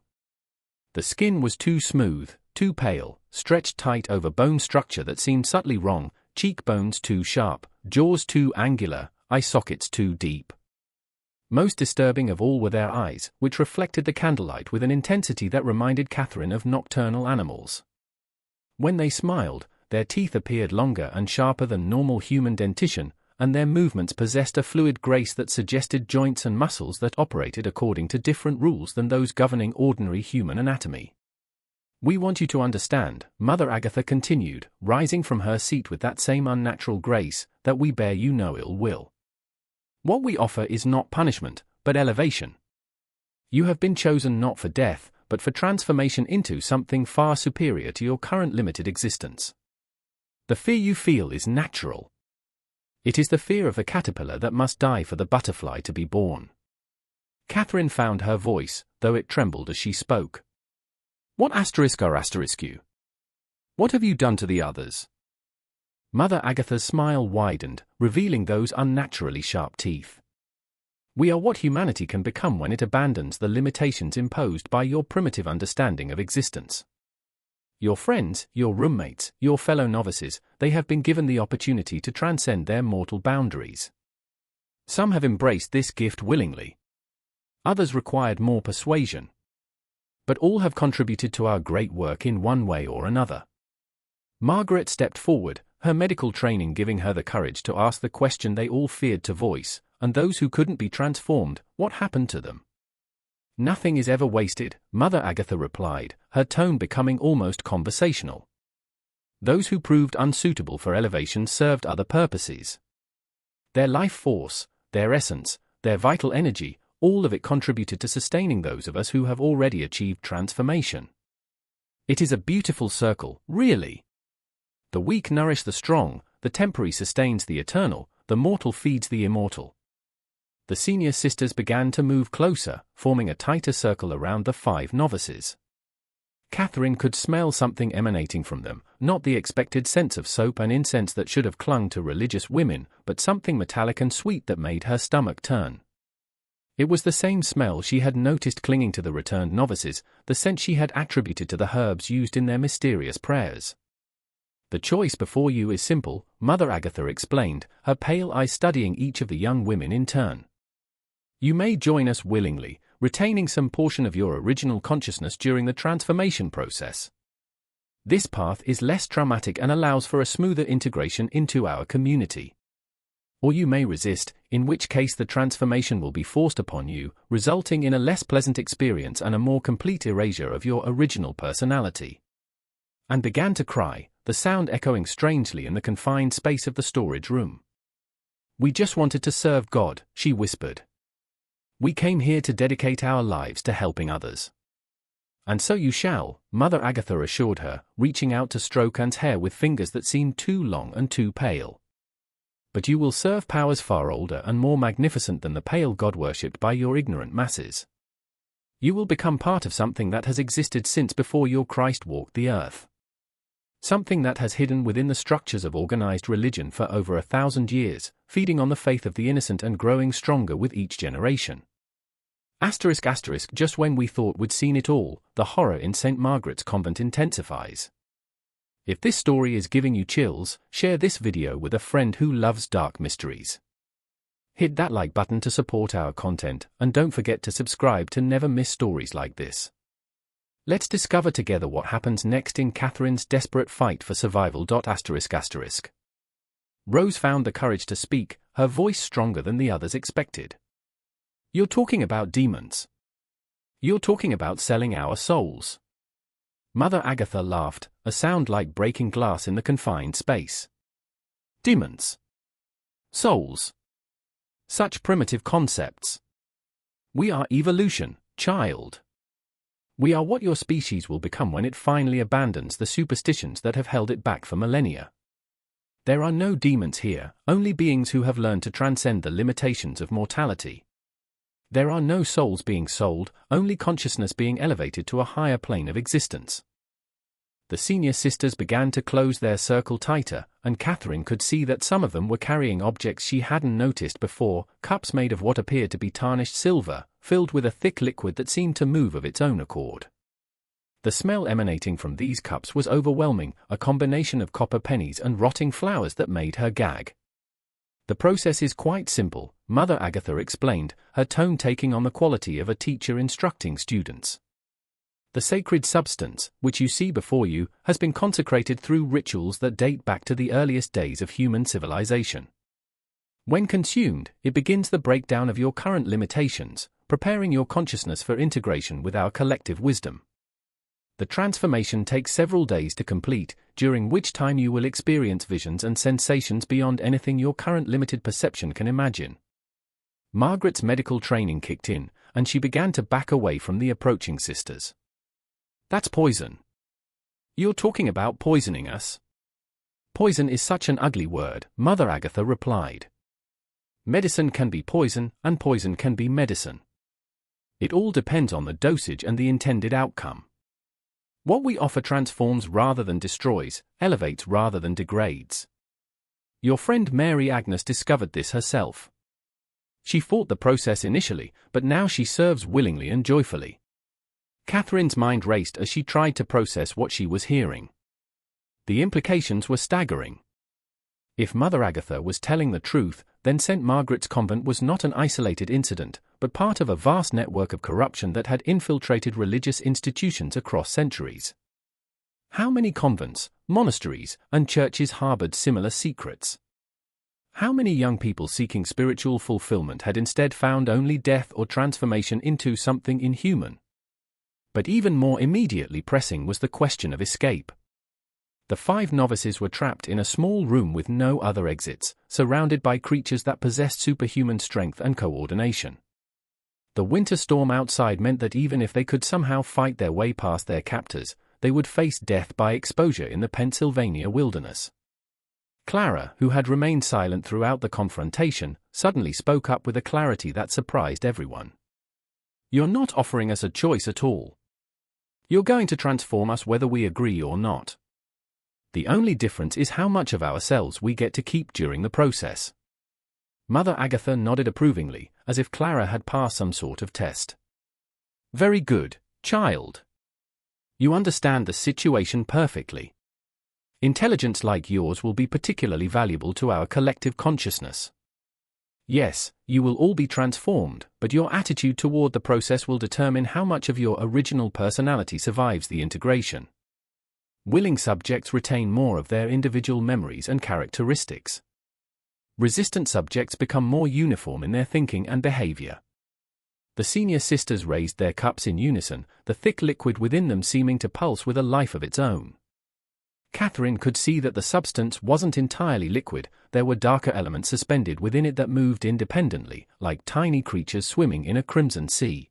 The skin was too smooth, too pale, stretched tight over bone structure that seemed subtly wrong, cheekbones too sharp, jaws too angular, eye sockets too deep. Most disturbing of all were their eyes, which reflected the candlelight with an intensity that reminded Catherine of nocturnal animals. When they smiled, their teeth appeared longer and sharper than normal human dentition, and their movements possessed a fluid grace that suggested joints and muscles that operated according to different rules than those governing ordinary human anatomy. "We want you to understand," Mother Agatha continued, rising from her seat with that same unnatural grace, "that we bear you no ill will. What we offer is not punishment, but elevation. You have been chosen not for death, but for transformation into something far superior to your current limited existence. The fear you feel is natural. It is the fear of the caterpillar that must die for the butterfly to be born." Catherine found her voice, though it trembled as she spoke. "What **** you? What have you done to the others?" Mother Agatha's smile widened, revealing those unnaturally sharp teeth. "We are what humanity can become when it abandons the limitations imposed by your primitive understanding of existence. Your friends, your roommates, your fellow novices, they have been given the opportunity to transcend their mortal boundaries. Some have embraced this gift willingly. Others required more persuasion. But all have contributed to our great work in one way or another." Margaret stepped forward, her medical training giving her the courage to ask the question they all feared to voice, and those who couldn't be transformed, what happened to them? "Nothing is ever wasted," Mother Agatha replied, her tone becoming almost conversational. "Those who proved unsuitable for elevation served other purposes. Their life force, their essence, their vital energy, all of it contributed to sustaining those of us who have already achieved transformation. It is a beautiful circle, really. The weak nourish the strong, the temporary sustains the eternal, the mortal feeds the immortal." The senior sisters began to move closer, forming a tighter circle around the 5 novices. Catherine could smell something emanating from them, not the expected scents of soap and incense that should have clung to religious women, but something metallic and sweet that made her stomach turn. It was the same smell she had noticed clinging to the returned novices, the scent she had attributed to the herbs used in their mysterious prayers. "The choice before you is simple," Mother Agatha explained, her pale eyes studying each of the young women in turn. "You may join us willingly, retaining some portion of your original consciousness during the transformation process. This path is less traumatic and allows for a smoother integration into our community. Or you may resist, in which case the transformation will be forced upon you, resulting in a less pleasant experience and a more complete erasure of your original personality." And began to cry, the sound echoing strangely in the confined space of the storage room. "We just wanted to serve God," she whispered. "We came here to dedicate our lives to helping others." "And so you shall," Mother Agatha assured her, reaching out to stroke Anne's hair with fingers that seemed too long and too pale. "But you will serve powers far older and more magnificent than the pale god worshipped by your ignorant masses. You will become part of something that has existed since before your Christ walked the earth. Something that has hidden within the structures of organized religion for over 1,000 years, feeding on the faith of the innocent and growing stronger with each generation. ***, just when we thought we'd seen it all, the horror in St. Margaret's Convent intensifies. If this story is giving you chills, share this video with a friend who loves dark mysteries. Hit that like button to support our content, and don't forget to subscribe to never miss stories like this. Let's discover together what happens next in Catherine's desperate fight for survival. ***. Rose found the courage to speak, her voice stronger than the others expected. "You're talking about demons. You're talking about selling our souls." Mother Agatha laughed, a sound like breaking glass in the confined space. "Demons. Souls. Such primitive concepts. We are evolution, child. We are what your species will become when it finally abandons the superstitions that have held it back for millennia. There are no demons here, only beings who have learned to transcend the limitations of mortality. There are no souls being sold, only consciousness being elevated to a higher plane of existence." The senior sisters began to close their circle tighter, and Catherine could see that some of them were carrying objects she hadn't noticed before, cups made of what appeared to be tarnished silver, filled with a thick liquid that seemed to move of its own accord. The smell emanating from these cups was overwhelming, a combination of copper pennies and rotting flowers that made her gag. The process is quite simple, Mother Agatha explained, her tone taking on the quality of a teacher instructing students. The sacred substance, which you see before you, has been consecrated through rituals that date back to the earliest days of human civilization. When consumed, it begins the breakdown of your current limitations, preparing your consciousness for integration with our collective wisdom. The transformation takes several days to complete, during which time you will experience visions and sensations beyond anything your current limited perception can imagine. Margaret's medical training kicked in, and she began to back away from the approaching sisters. "That's poison. You're talking about poisoning us?" "Poison is such an ugly word," Mother Agatha replied. "Medicine can be poison, and poison can be medicine. It all depends on the dosage and the intended outcome. What we offer transforms rather than destroys, elevates rather than degrades. Your friend Mary Agnes discovered this herself. She fought the process initially, but now she serves willingly and joyfully." Catherine's mind raced as she tried to process what she was hearing. The implications were staggering. If Mother Agatha was telling the truth, then St. Margaret's Convent was not an isolated incident, but part of a vast network of corruption that had infiltrated religious institutions across centuries. How many convents, monasteries, and churches harbored similar secrets? How many young people seeking spiritual fulfillment had instead found only death or transformation into something inhuman? But even more immediately pressing was the question of escape. The 5 novices were trapped in a small room with no other exits, surrounded by creatures that possessed superhuman strength and coordination. The winter storm outside meant that even if they could somehow fight their way past their captors, they would face death by exposure in the Pennsylvania wilderness. Clara, who had remained silent throughout the confrontation, suddenly spoke up with a clarity that surprised everyone. "You're not offering us a choice at all. You're going to transform us whether we agree or not. The only difference is how much of ourselves we get to keep during the process." Mother Agatha nodded approvingly, as if Clara had passed some sort of test. "Very good, child. You understand the situation perfectly. Intelligence like yours will be particularly valuable to our collective consciousness. Yes, you will all be transformed, but your attitude toward the process will determine how much of your original personality survives the integration. Willing subjects retain more of their individual memories and characteristics. Resistant subjects become more uniform in their thinking and behavior." The senior sisters raised their cups in unison, the thick liquid within them seeming to pulse with a life of its own. Catherine could see that the substance wasn't entirely liquid, there were darker elements suspended within it that moved independently, like tiny creatures swimming in a crimson sea.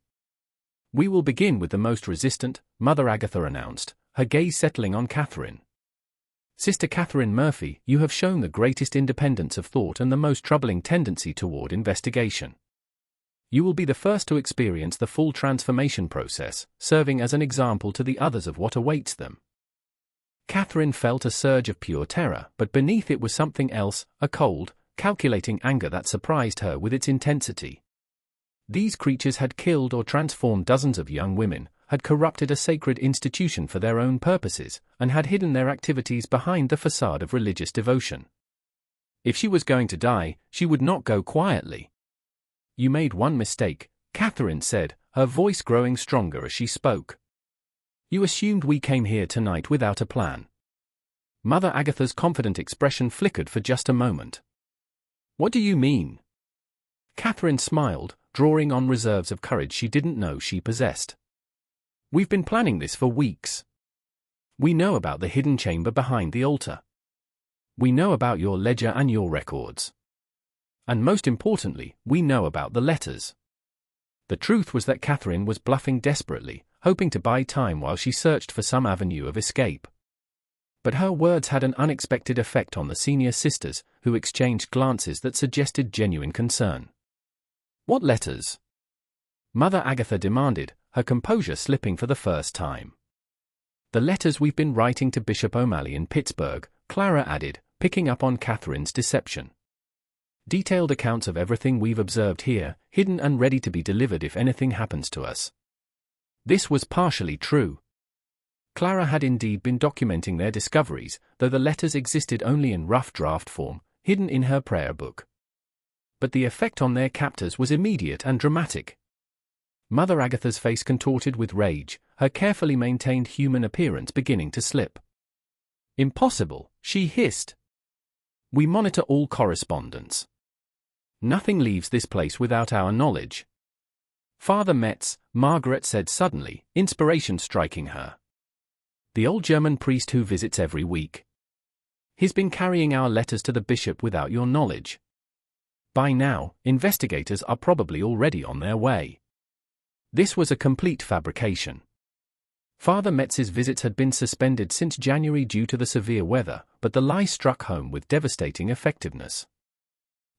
"We will begin with the most resistant," Mother Agatha announced, her gaze settling on Catherine. "Sister Catherine Murphy, you have shown the greatest independence of thought and the most troubling tendency toward investigation. You will be the first to experience the full transformation process, serving as an example to the others of what awaits them." Catherine felt a surge of pure terror, but beneath it was something else, a cold, calculating anger that surprised her with its intensity. These creatures had killed or transformed dozens of young women, had corrupted a sacred institution for their own purposes, and had hidden their activities behind the facade of religious devotion. If she was going to die, she would not go quietly. "You made one mistake," Catherine said, her voice growing stronger as she spoke. "You assumed we came here tonight without a plan." Mother Agatha's confident expression flickered for just a moment. "What do you mean?" Catherine smiled, drawing on reserves of courage she didn't know she possessed. "We've been planning this for weeks. We know about the hidden chamber behind the altar. We know about your ledger and your records. And most importantly, we know about the letters." The truth was that Catherine was bluffing desperately, hoping to buy time while she searched for some avenue of escape. But her words had an unexpected effect on the senior sisters, who exchanged glances that suggested genuine concern. "What letters?" Mother Agatha demanded, her composure slipping for the first time. "The letters we've been writing to Bishop O'Malley in Pittsburgh," Clara added, picking up on Catherine's deception. "Detailed accounts of everything we've observed here, hidden and ready to be delivered if anything happens to us." This was partially true. Clara had indeed been documenting their discoveries, though the letters existed only in rough draft form, hidden in her prayer book. But the effect on their captors was immediate and dramatic. Mother Agatha's face contorted with rage, her carefully maintained human appearance beginning to slip. "Impossible," she hissed. "We monitor all correspondence. Nothing leaves this place without our knowledge." "Father Metz," Margaret said suddenly, inspiration striking her. "The old German priest who visits every week. He's been carrying our letters to the bishop without your knowledge. By now, investigators are probably already on their way." This was a complete fabrication. Father Metz's visits had been suspended since January due to the severe weather, but the lie struck home with devastating effectiveness.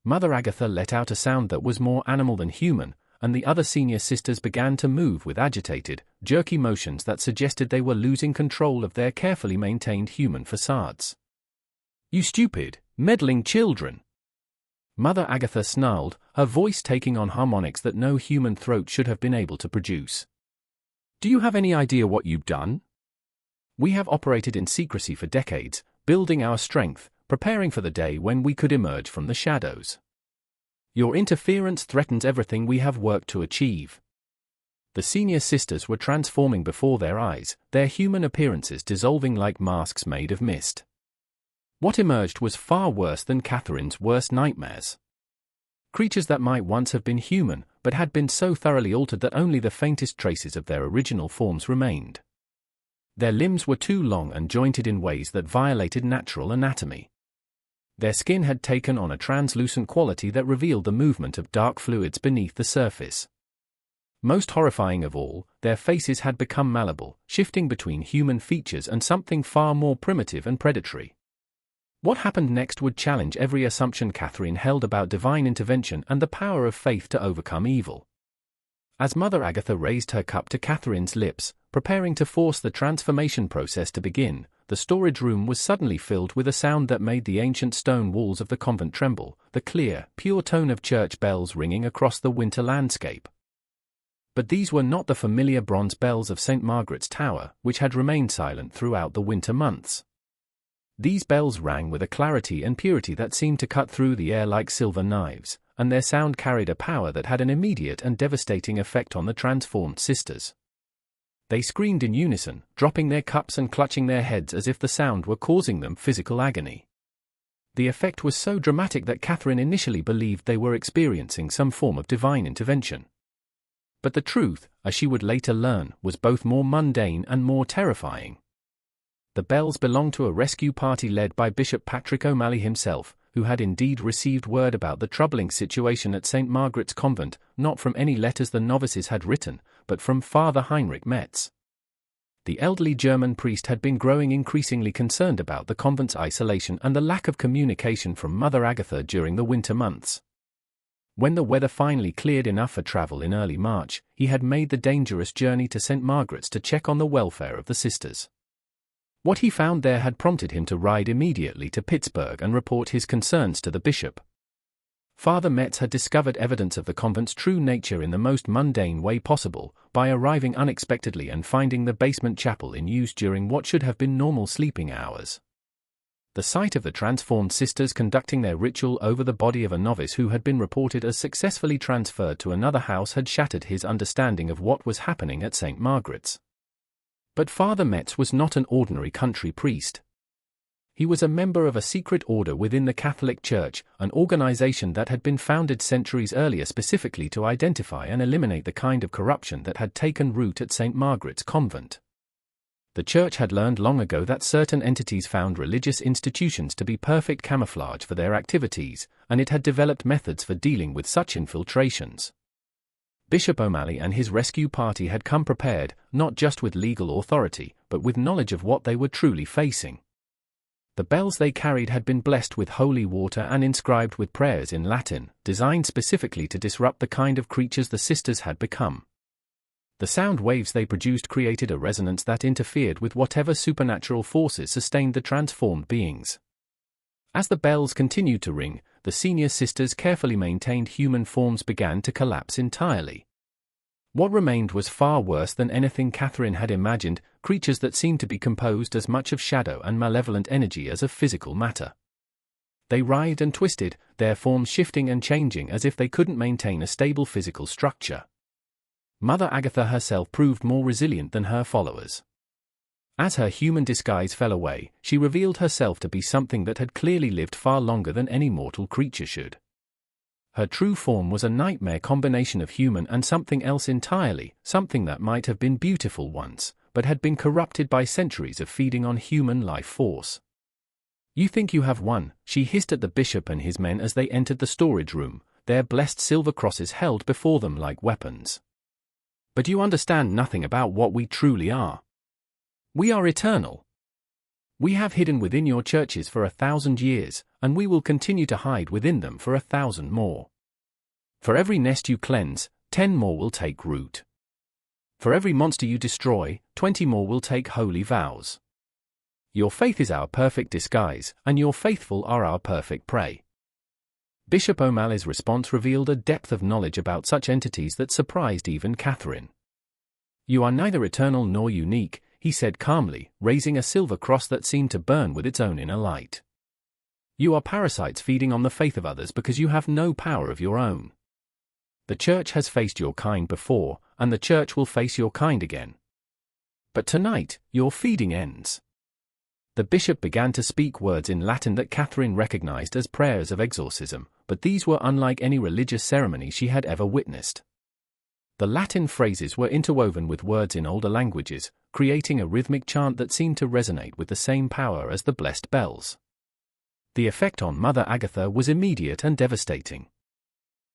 Mother Agatha let out a sound that was more animal than human, and the other senior sisters began to move with agitated, jerky motions that suggested they were losing control of their carefully maintained human facades. "You stupid, meddling children!" Mother Agatha snarled, her voice taking on harmonics that no human throat should have been able to produce. "Do you have any idea what you've done? We have operated in secrecy for decades, building our strength, preparing for the day when we could emerge from the shadows. Your interference threatens everything we have worked to achieve." The senior sisters were transforming before their eyes, their human appearances dissolving like masks made of mist. What emerged was far worse than Catherine's worst nightmares. Creatures that might once have been human, but had been so thoroughly altered that only the faintest traces of their original forms remained. Their limbs were too long and jointed in ways that violated natural anatomy. Their skin had taken on a translucent quality that revealed the movement of dark fluids beneath the surface. Most horrifying of all, their faces had become malleable, shifting between human features and something far more primitive and predatory. What happened next would challenge every assumption Catherine held about divine intervention and the power of faith to overcome evil. As Mother Agatha raised her cup to Catherine's lips, preparing to force the transformation process to begin, the storage room was suddenly filled with a sound that made the ancient stone walls of the convent tremble, the clear, pure tone of church bells ringing across the winter landscape. But these were not the familiar bronze bells of St. Margaret's Tower, which had remained silent throughout the winter months. These bells rang with a clarity and purity that seemed to cut through the air like silver knives, and their sound carried a power that had an immediate and devastating effect on the transformed sisters. They screamed in unison, dropping their cups and clutching their heads as if the sound were causing them physical agony. The effect was so dramatic that Catherine initially believed they were experiencing some form of divine intervention. But the truth, as she would later learn, was both more mundane and more terrifying. The bells belonged to a rescue party led by Bishop Patrick O'Malley himself, who had indeed received word about the troubling situation at St. Margaret's Convent, not from any letters the novices had written, but from Father Heinrich Metz. The elderly German priest had been growing increasingly concerned about the convent's isolation and the lack of communication from Mother Agatha during the winter months. When the weather finally cleared enough for travel in early March, he had made the dangerous journey to St. Margaret's to check on the welfare of the sisters. What he found there had prompted him to ride immediately to Pittsburgh and report his concerns to the bishop. Father Metz had discovered evidence of the convent's true nature in the most mundane way possible, by arriving unexpectedly and finding the basement chapel in use during what should have been normal sleeping hours. The sight of the transformed sisters conducting their ritual over the body of a novice who had been reported as successfully transferred to another house had shattered his understanding of what was happening at St. Margaret's. But Father Metz was not an ordinary country priest. He was a member of a secret order within the Catholic Church, an organization that had been founded centuries earlier specifically to identify and eliminate the kind of corruption that had taken root at St. Margaret's Convent. The Church had learned long ago that certain entities found religious institutions to be perfect camouflage for their activities, and it had developed methods for dealing with such infiltrations. Bishop O'Malley and his rescue party had come prepared, not just with legal authority, but with knowledge of what they were truly facing. The bells they carried had been blessed with holy water and inscribed with prayers in Latin, designed specifically to disrupt the kind of creatures the sisters had become. The sound waves they produced created a resonance that interfered with whatever supernatural forces sustained the transformed beings. As the bells continued to ring, the senior sisters' carefully maintained human forms began to collapse entirely. What remained was far worse than anything Catherine had imagined, creatures that seemed to be composed as much of shadow and malevolent energy as of physical matter. They writhed and twisted, their forms shifting and changing as if they couldn't maintain a stable physical structure. Mother Agatha herself proved more resilient than her followers. As her human disguise fell away, she revealed herself to be something that had clearly lived far longer than any mortal creature should. Her true form was a nightmare combination of human and something else entirely, something that might have been beautiful once, but had been corrupted by centuries of feeding on human life force. "You think you have won," she hissed at the bishop and his men as they entered the storage room, their blessed silver crosses held before them like weapons. "But you understand nothing about what we truly are. We are eternal. We have hidden within your churches for 1,000 years, and we will continue to hide within them for 1,000 more. For every nest you cleanse, 10 more will take root. For every monster you destroy, 20 more will take holy vows. Your faith is our perfect disguise, and your faithful are our perfect prey." Bishop O'Malley's response revealed a depth of knowledge about such entities that surprised even Catherine. "You are neither eternal nor unique," he said calmly, raising a silver cross that seemed to burn with its own inner light. "You are parasites feeding on the faith of others because you have no power of your own. The church has faced your kind before, and the church will face your kind again. But tonight, your feeding ends." The bishop began to speak words in Latin that Catherine recognized as prayers of exorcism, but these were unlike any religious ceremony she had ever witnessed. The Latin phrases were interwoven with words in older languages, creating a rhythmic chant that seemed to resonate with the same power as the blessed bells. The effect on Mother Agatha was immediate and devastating.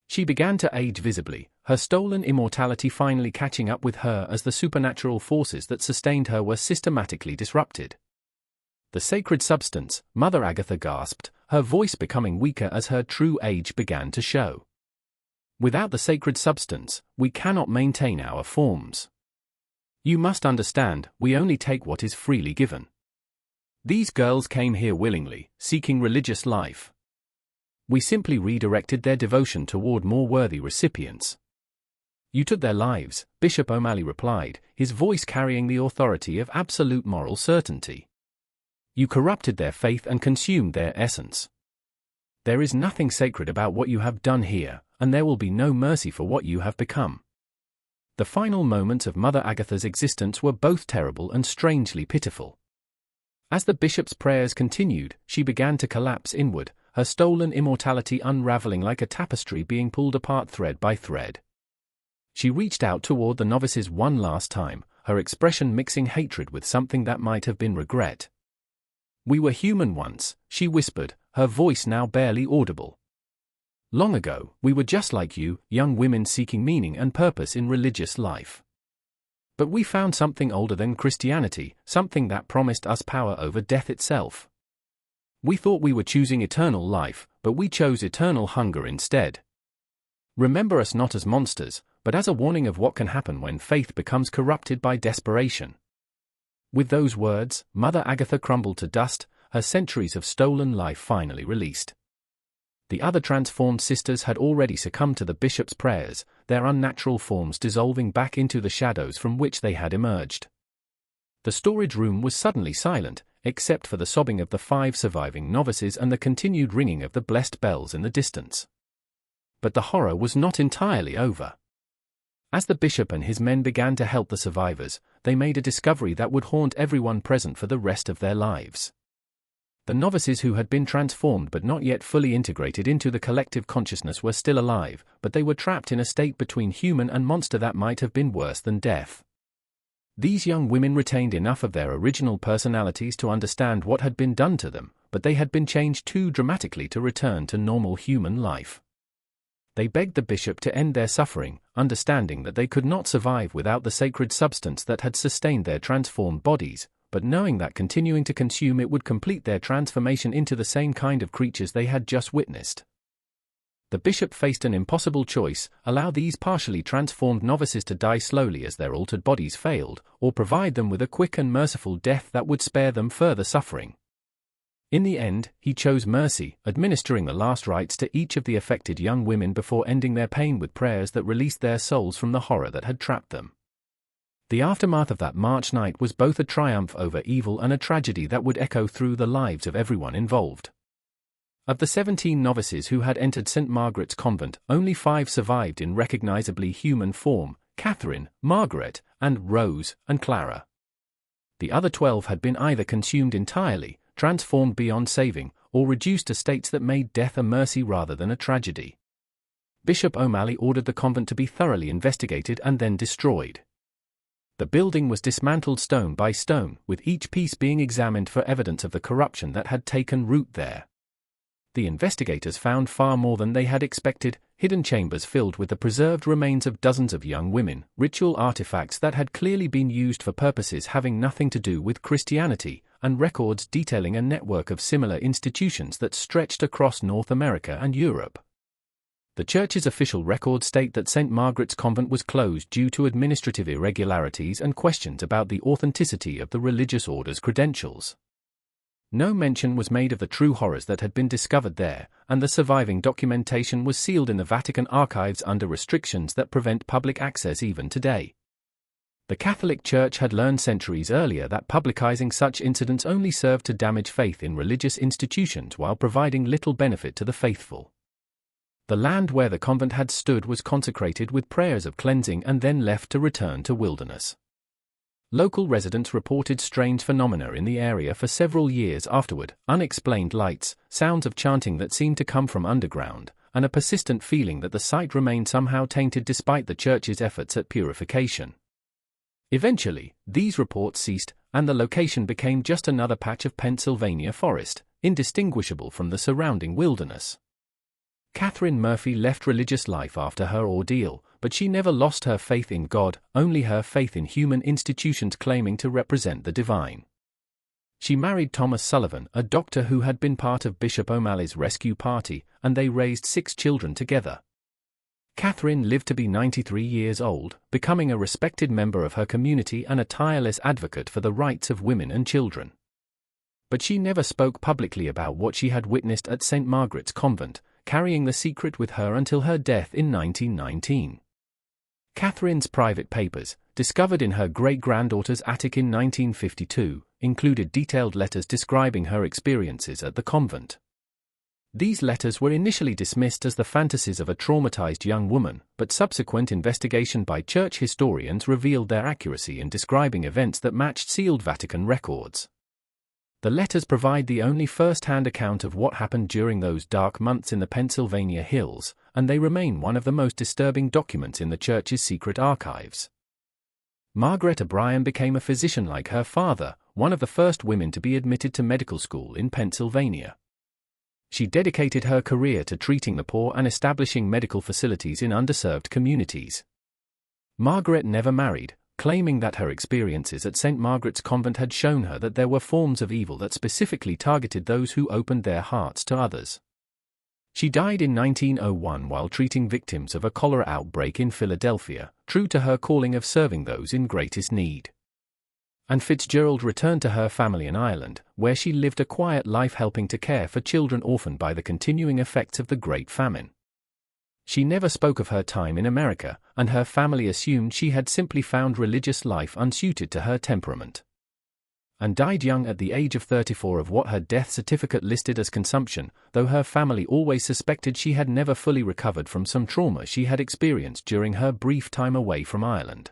She began to age visibly, her stolen immortality finally catching up with her as the supernatural forces that sustained her were systematically disrupted. "The sacred substance," Mother Agatha gasped, her voice becoming weaker as her true age began to show. "Without the sacred substance, we cannot maintain our forms. You must understand, we only take what is freely given. These girls came here willingly, seeking religious life. We simply redirected their devotion toward more worthy recipients." "You took their lives," Bishop O'Malley replied, his voice carrying the authority of absolute moral certainty. "You corrupted their faith and consumed their essence. There is nothing sacred about what you have done here, and there will be no mercy for what you have become." The final moments of Mother Agatha's existence were both terrible and strangely pitiful. As the bishop's prayers continued, she began to collapse inward, her stolen immortality unraveling like a tapestry being pulled apart thread by thread. She reached out toward the novices one last time, her expression mixing hatred with something that might have been regret. "We were human once," she whispered, her voice now barely audible. "Long ago, we were just like you, young women seeking meaning and purpose in religious life. But we found something older than Christianity, something that promised us power over death itself. We thought we were choosing eternal life, but we chose eternal hunger instead. Remember us not as monsters, but as a warning of what can happen when faith becomes corrupted by desperation." With those words, Mother Agatha crumbled to dust, her centuries of stolen life finally released. The other transformed sisters had already succumbed to the bishop's prayers, their unnatural forms dissolving back into the shadows from which they had emerged. The storage room was suddenly silent, except for the sobbing of the 5 surviving novices and the continued ringing of the blessed bells in the distance. But the horror was not entirely over. As the bishop and his men began to help the survivors, they made a discovery that would haunt everyone present for the rest of their lives. The novices who had been transformed but not yet fully integrated into the collective consciousness were still alive, but they were trapped in a state between human and monster that might have been worse than death. These young women retained enough of their original personalities to understand what had been done to them, but they had been changed too dramatically to return to normal human life. They begged the bishop to end their suffering, understanding that they could not survive without the sacred substance that had sustained their transformed bodies, but knowing that continuing to consume it would complete their transformation into the same kind of creatures they had just witnessed. The bishop faced an impossible choice: allow these partially transformed novices to die slowly as their altered bodies failed, or provide them with a quick and merciful death that would spare them further suffering. In the end, he chose mercy, administering the last rites to each of the affected young women before ending their pain with prayers that released their souls from the horror that had trapped them. The aftermath of that March night was both a triumph over evil and a tragedy that would echo through the lives of everyone involved. Of the 17 novices who had entered St. Margaret's Convent, only 5 survived in recognizably human form: Catherine, Margaret, and Rose, and Clara. The other 12 had been either consumed entirely, transformed beyond saving, or reduced to states that made death a mercy rather than a tragedy. Bishop O'Malley ordered the convent to be thoroughly investigated and then destroyed. The building was dismantled stone by stone, with each piece being examined for evidence of the corruption that had taken root there. The investigators found far more than they had expected: hidden chambers filled with the preserved remains of dozens of young women, ritual artifacts that had clearly been used for purposes having nothing to do with Christianity, and records detailing a network of similar institutions that stretched across North America and Europe. The church's official records state that St. Margaret's Convent was closed due to administrative irregularities and questions about the authenticity of the religious order's credentials. No mention was made of the true horrors that had been discovered there, and the surviving documentation was sealed in the Vatican archives under restrictions that prevent public access even today. The Catholic Church had learned centuries earlier that publicizing such incidents only served to damage faith in religious institutions while providing little benefit to the faithful. The land where the convent had stood was consecrated with prayers of cleansing and then left to return to wilderness. Local residents reported strange phenomena in the area for several years afterward: unexplained lights, sounds of chanting that seemed to come from underground, and a persistent feeling that the site remained somehow tainted despite the church's efforts at purification. Eventually, these reports ceased, and the location became just another patch of Pennsylvania forest, indistinguishable from the surrounding wilderness. Catherine Murphy left religious life after her ordeal, but she never lost her faith in God, only her faith in human institutions claiming to represent the divine. She married Thomas Sullivan, a doctor who had been part of Bishop O'Malley's rescue party, and they raised 6 children together. Catherine lived to be 93 years old, becoming a respected member of her community and a tireless advocate for the rights of women and children. But she never spoke publicly about what she had witnessed at St. Margaret's Convent, carrying the secret with her until her death in 1919. Catherine's private papers, discovered in her great-granddaughter's attic in 1952, included detailed letters describing her experiences at the convent. These letters were initially dismissed as the fantasies of a traumatized young woman, but subsequent investigation by church historians revealed their accuracy in describing events that matched sealed Vatican records. The letters provide the only first-hand account of what happened during those dark months in the Pennsylvania hills, and they remain one of the most disturbing documents in the church's secret archives. Margaret O'Brien became a physician like her father, one of the first women to be admitted to medical school in Pennsylvania. She dedicated her career to treating the poor and establishing medical facilities in underserved communities. Margaret never married, claiming that her experiences at St. Margaret's Convent had shown her that there were forms of evil that specifically targeted those who opened their hearts to others. She died in 1901 while treating victims of a cholera outbreak in Philadelphia, true to her calling of serving those in greatest need. And Fitzgerald returned to her family in Ireland, where she lived a quiet life helping to care for children orphaned by the continuing effects of the Great Famine. She never spoke of her time in America, and her family assumed she had simply found religious life unsuited to her temperament. And died young at the age of 34 of what her death certificate listed as consumption, though her family always suspected she had never fully recovered from some trauma she had experienced during her brief time away from Ireland.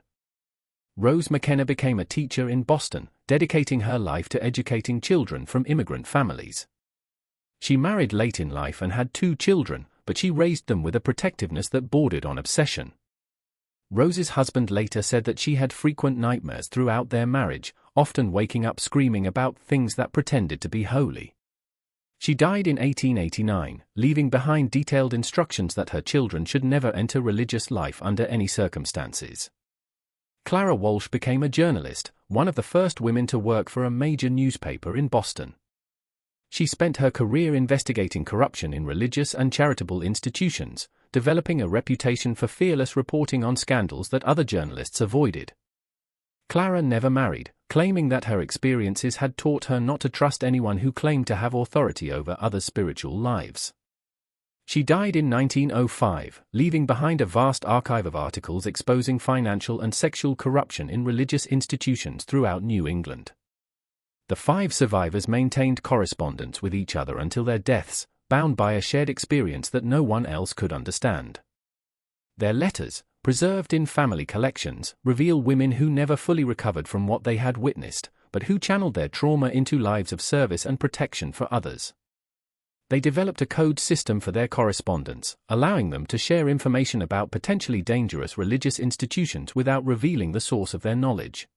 Rose McKenna became a teacher in Boston, dedicating her life to educating children from immigrant families. She married late in life and had 2 children, but she raised them with a protectiveness that bordered on obsession. Rose's husband later said that she had frequent nightmares throughout their marriage, often waking up screaming about things that pretended to be holy. She died in 1889, leaving behind detailed instructions that her children should never enter religious life under any circumstances. Clara Walsh became a journalist, one of the first women to work for a major newspaper in Boston. She spent her career investigating corruption in religious and charitable institutions, developing a reputation for fearless reporting on scandals that other journalists avoided. Clara never married, claiming that her experiences had taught her not to trust anyone who claimed to have authority over others' spiritual lives. She died in 1905, leaving behind a vast archive of articles exposing financial and sexual corruption in religious institutions throughout New England. The 5 survivors maintained correspondence with each other until their deaths, bound by a shared experience that no one else could understand. Their letters, preserved in family collections, reveal women who never fully recovered from what they had witnessed, but who channeled their trauma into lives of service and protection for others. They developed a code system for their correspondence, allowing them to share information about potentially dangerous religious institutions without revealing the source of their knowledge.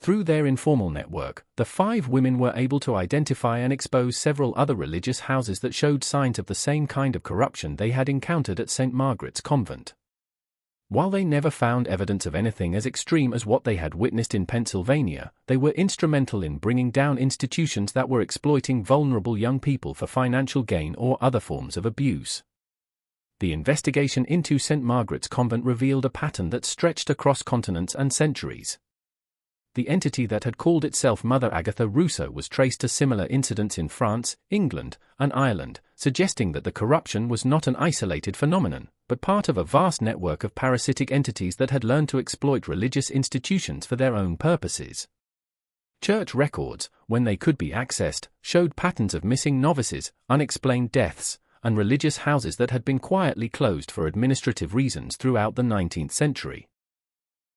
Through their informal network, the 5 women were able to identify and expose several other religious houses that showed signs of the same kind of corruption they had encountered at St. Margaret's Convent. While they never found evidence of anything as extreme as what they had witnessed in Pennsylvania, they were instrumental in bringing down institutions that were exploiting vulnerable young people for financial gain or other forms of abuse. The investigation into St. Margaret's Convent revealed a pattern that stretched across continents and centuries. The entity that had called itself Mother Agatha Rousseau was traced to similar incidents in France, England, and Ireland, suggesting that the corruption was not an isolated phenomenon, but part of a vast network of parasitic entities that had learned to exploit religious institutions for their own purposes. Church records, when they could be accessed, showed patterns of missing novices, unexplained deaths, and religious houses that had been quietly closed for administrative reasons throughout the 19th century.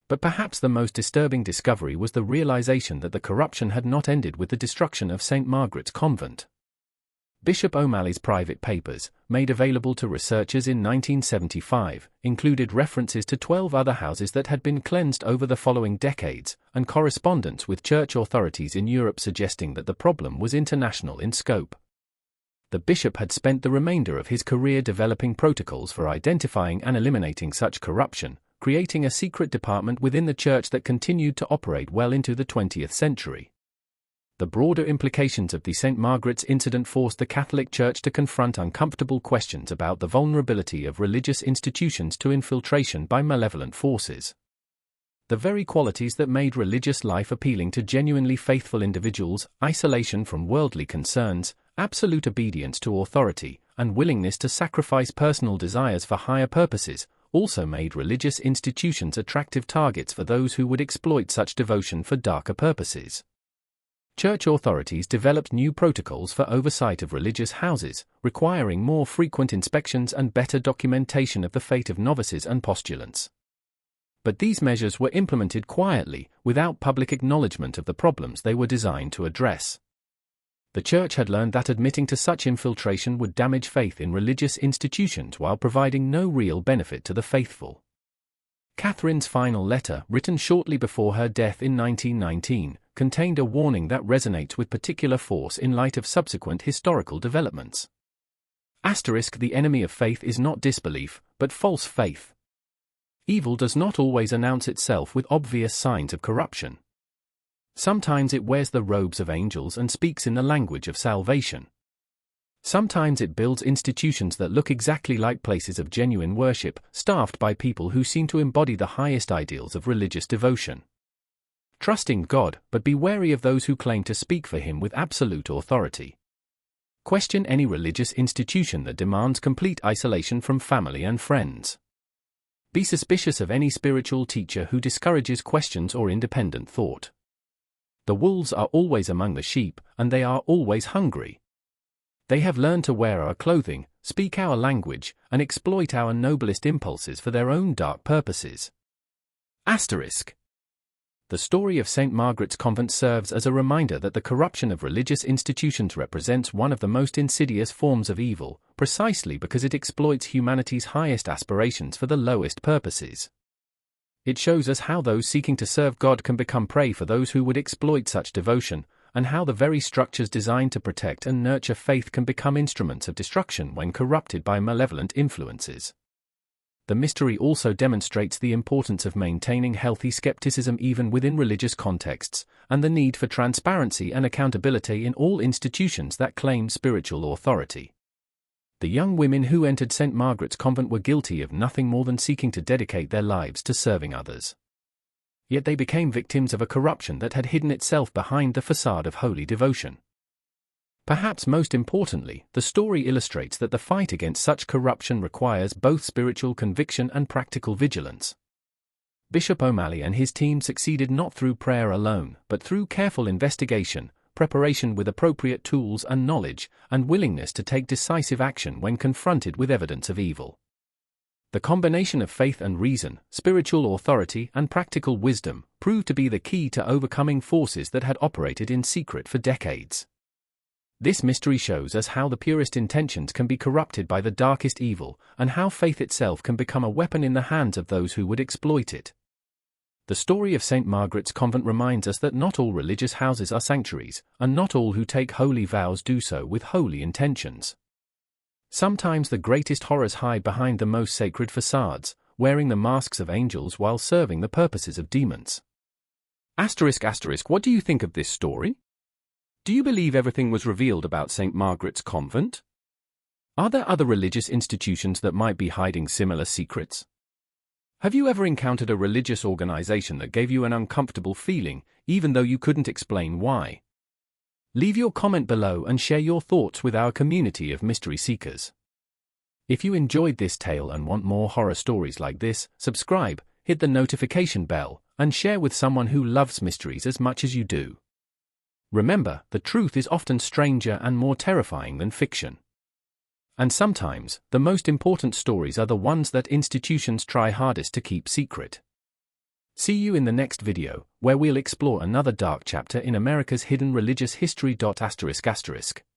But perhaps the most disturbing discovery was the realization that the corruption had not ended with the destruction of St. Margaret's Convent. Bishop O'Malley's private papers, made available to researchers in 1975, included references to 12 other houses that had been cleansed over the following decades, and correspondence with church authorities in Europe suggesting that the problem was international in scope. The bishop had spent the remainder of his career developing protocols for identifying and eliminating such corruption, creating a secret department within the church that continued to operate well into the 20th century. The broader implications of the St. Margaret's incident forced the Catholic Church to confront uncomfortable questions about the vulnerability of religious institutions to infiltration by malevolent forces. The very qualities that made religious life appealing to genuinely faithful individuals, isolation from worldly concerns, absolute obedience to authority, and willingness to sacrifice personal desires for higher purposes, also made religious institutions attractive targets for those who would exploit such devotion for darker purposes. Church authorities developed new protocols for oversight of religious houses, requiring more frequent inspections and better documentation of the fate of novices and postulants. But these measures were implemented quietly, without public acknowledgement of the problems they were designed to address. The Church had learned that admitting to such infiltration would damage faith in religious institutions while providing no real benefit to the faithful. Catherine's final letter, written shortly before her death in 1919, contained a warning that resonates with particular force in light of subsequent historical developments. The enemy of faith is not disbelief, but false faith. Evil does not always announce itself with obvious signs of corruption. Sometimes it wears the robes of angels and speaks in the language of salvation. Sometimes it builds institutions that look exactly like places of genuine worship, staffed by people who seem to embody the highest ideals of religious devotion. Trust in God, but be wary of those who claim to speak for Him with absolute authority. Question any religious institution that demands complete isolation from family and friends. Be suspicious of any spiritual teacher who discourages questions or independent thought. The wolves are always among the sheep, and they are always hungry. They have learned to wear our clothing, speak our language, and exploit our noblest impulses for their own dark purposes. The story of St. Margaret's Convent serves as a reminder that the corruption of religious institutions represents one of the most insidious forms of evil, precisely because it exploits humanity's highest aspirations for the lowest purposes. It shows us how those seeking to serve God can become prey for those who would exploit such devotion, and how the very structures designed to protect and nurture faith can become instruments of destruction when corrupted by malevolent influences. The mystery also demonstrates the importance of maintaining healthy skepticism even within religious contexts, and the need for transparency and accountability in all institutions that claim spiritual authority. The young women who entered St. Margaret's Convent were guilty of nothing more than seeking to dedicate their lives to serving others. Yet they became victims of a corruption that had hidden itself behind the facade of holy devotion. Perhaps most importantly, the story illustrates that the fight against such corruption requires both spiritual conviction and practical vigilance. Bishop O'Malley and his team succeeded not through prayer alone, but through careful investigation, preparation with appropriate tools and knowledge, and willingness to take decisive action when confronted with evidence of evil. The combination of faith and reason, spiritual authority and practical wisdom, proved to be the key to overcoming forces that had operated in secret for decades. This mystery shows us how the purest intentions can be corrupted by the darkest evil, and how faith itself can become a weapon in the hands of those who would exploit it. The story of St. Margaret's Convent reminds us that not all religious houses are sanctuaries, and not all who take holy vows do so with holy intentions. Sometimes the greatest horrors hide behind the most sacred facades, wearing the masks of angels while serving the purposes of demons. What do you think of this story? Do you believe everything was revealed about St. Margaret's Convent? Are there other religious institutions that might be hiding similar secrets? Have you ever encountered a religious organization that gave you an uncomfortable feeling, even though you couldn't explain why? Leave your comment below and share your thoughts with our community of mystery seekers. If you enjoyed this tale and want more horror stories like this, subscribe, hit the notification bell, and share with someone who loves mysteries as much as you do. Remember, the truth is often stranger and more terrifying than fiction. And sometimes, the most important stories are the ones that institutions try hardest to keep secret. See you in the next video, where we'll explore another dark chapter in America's hidden religious history. ****.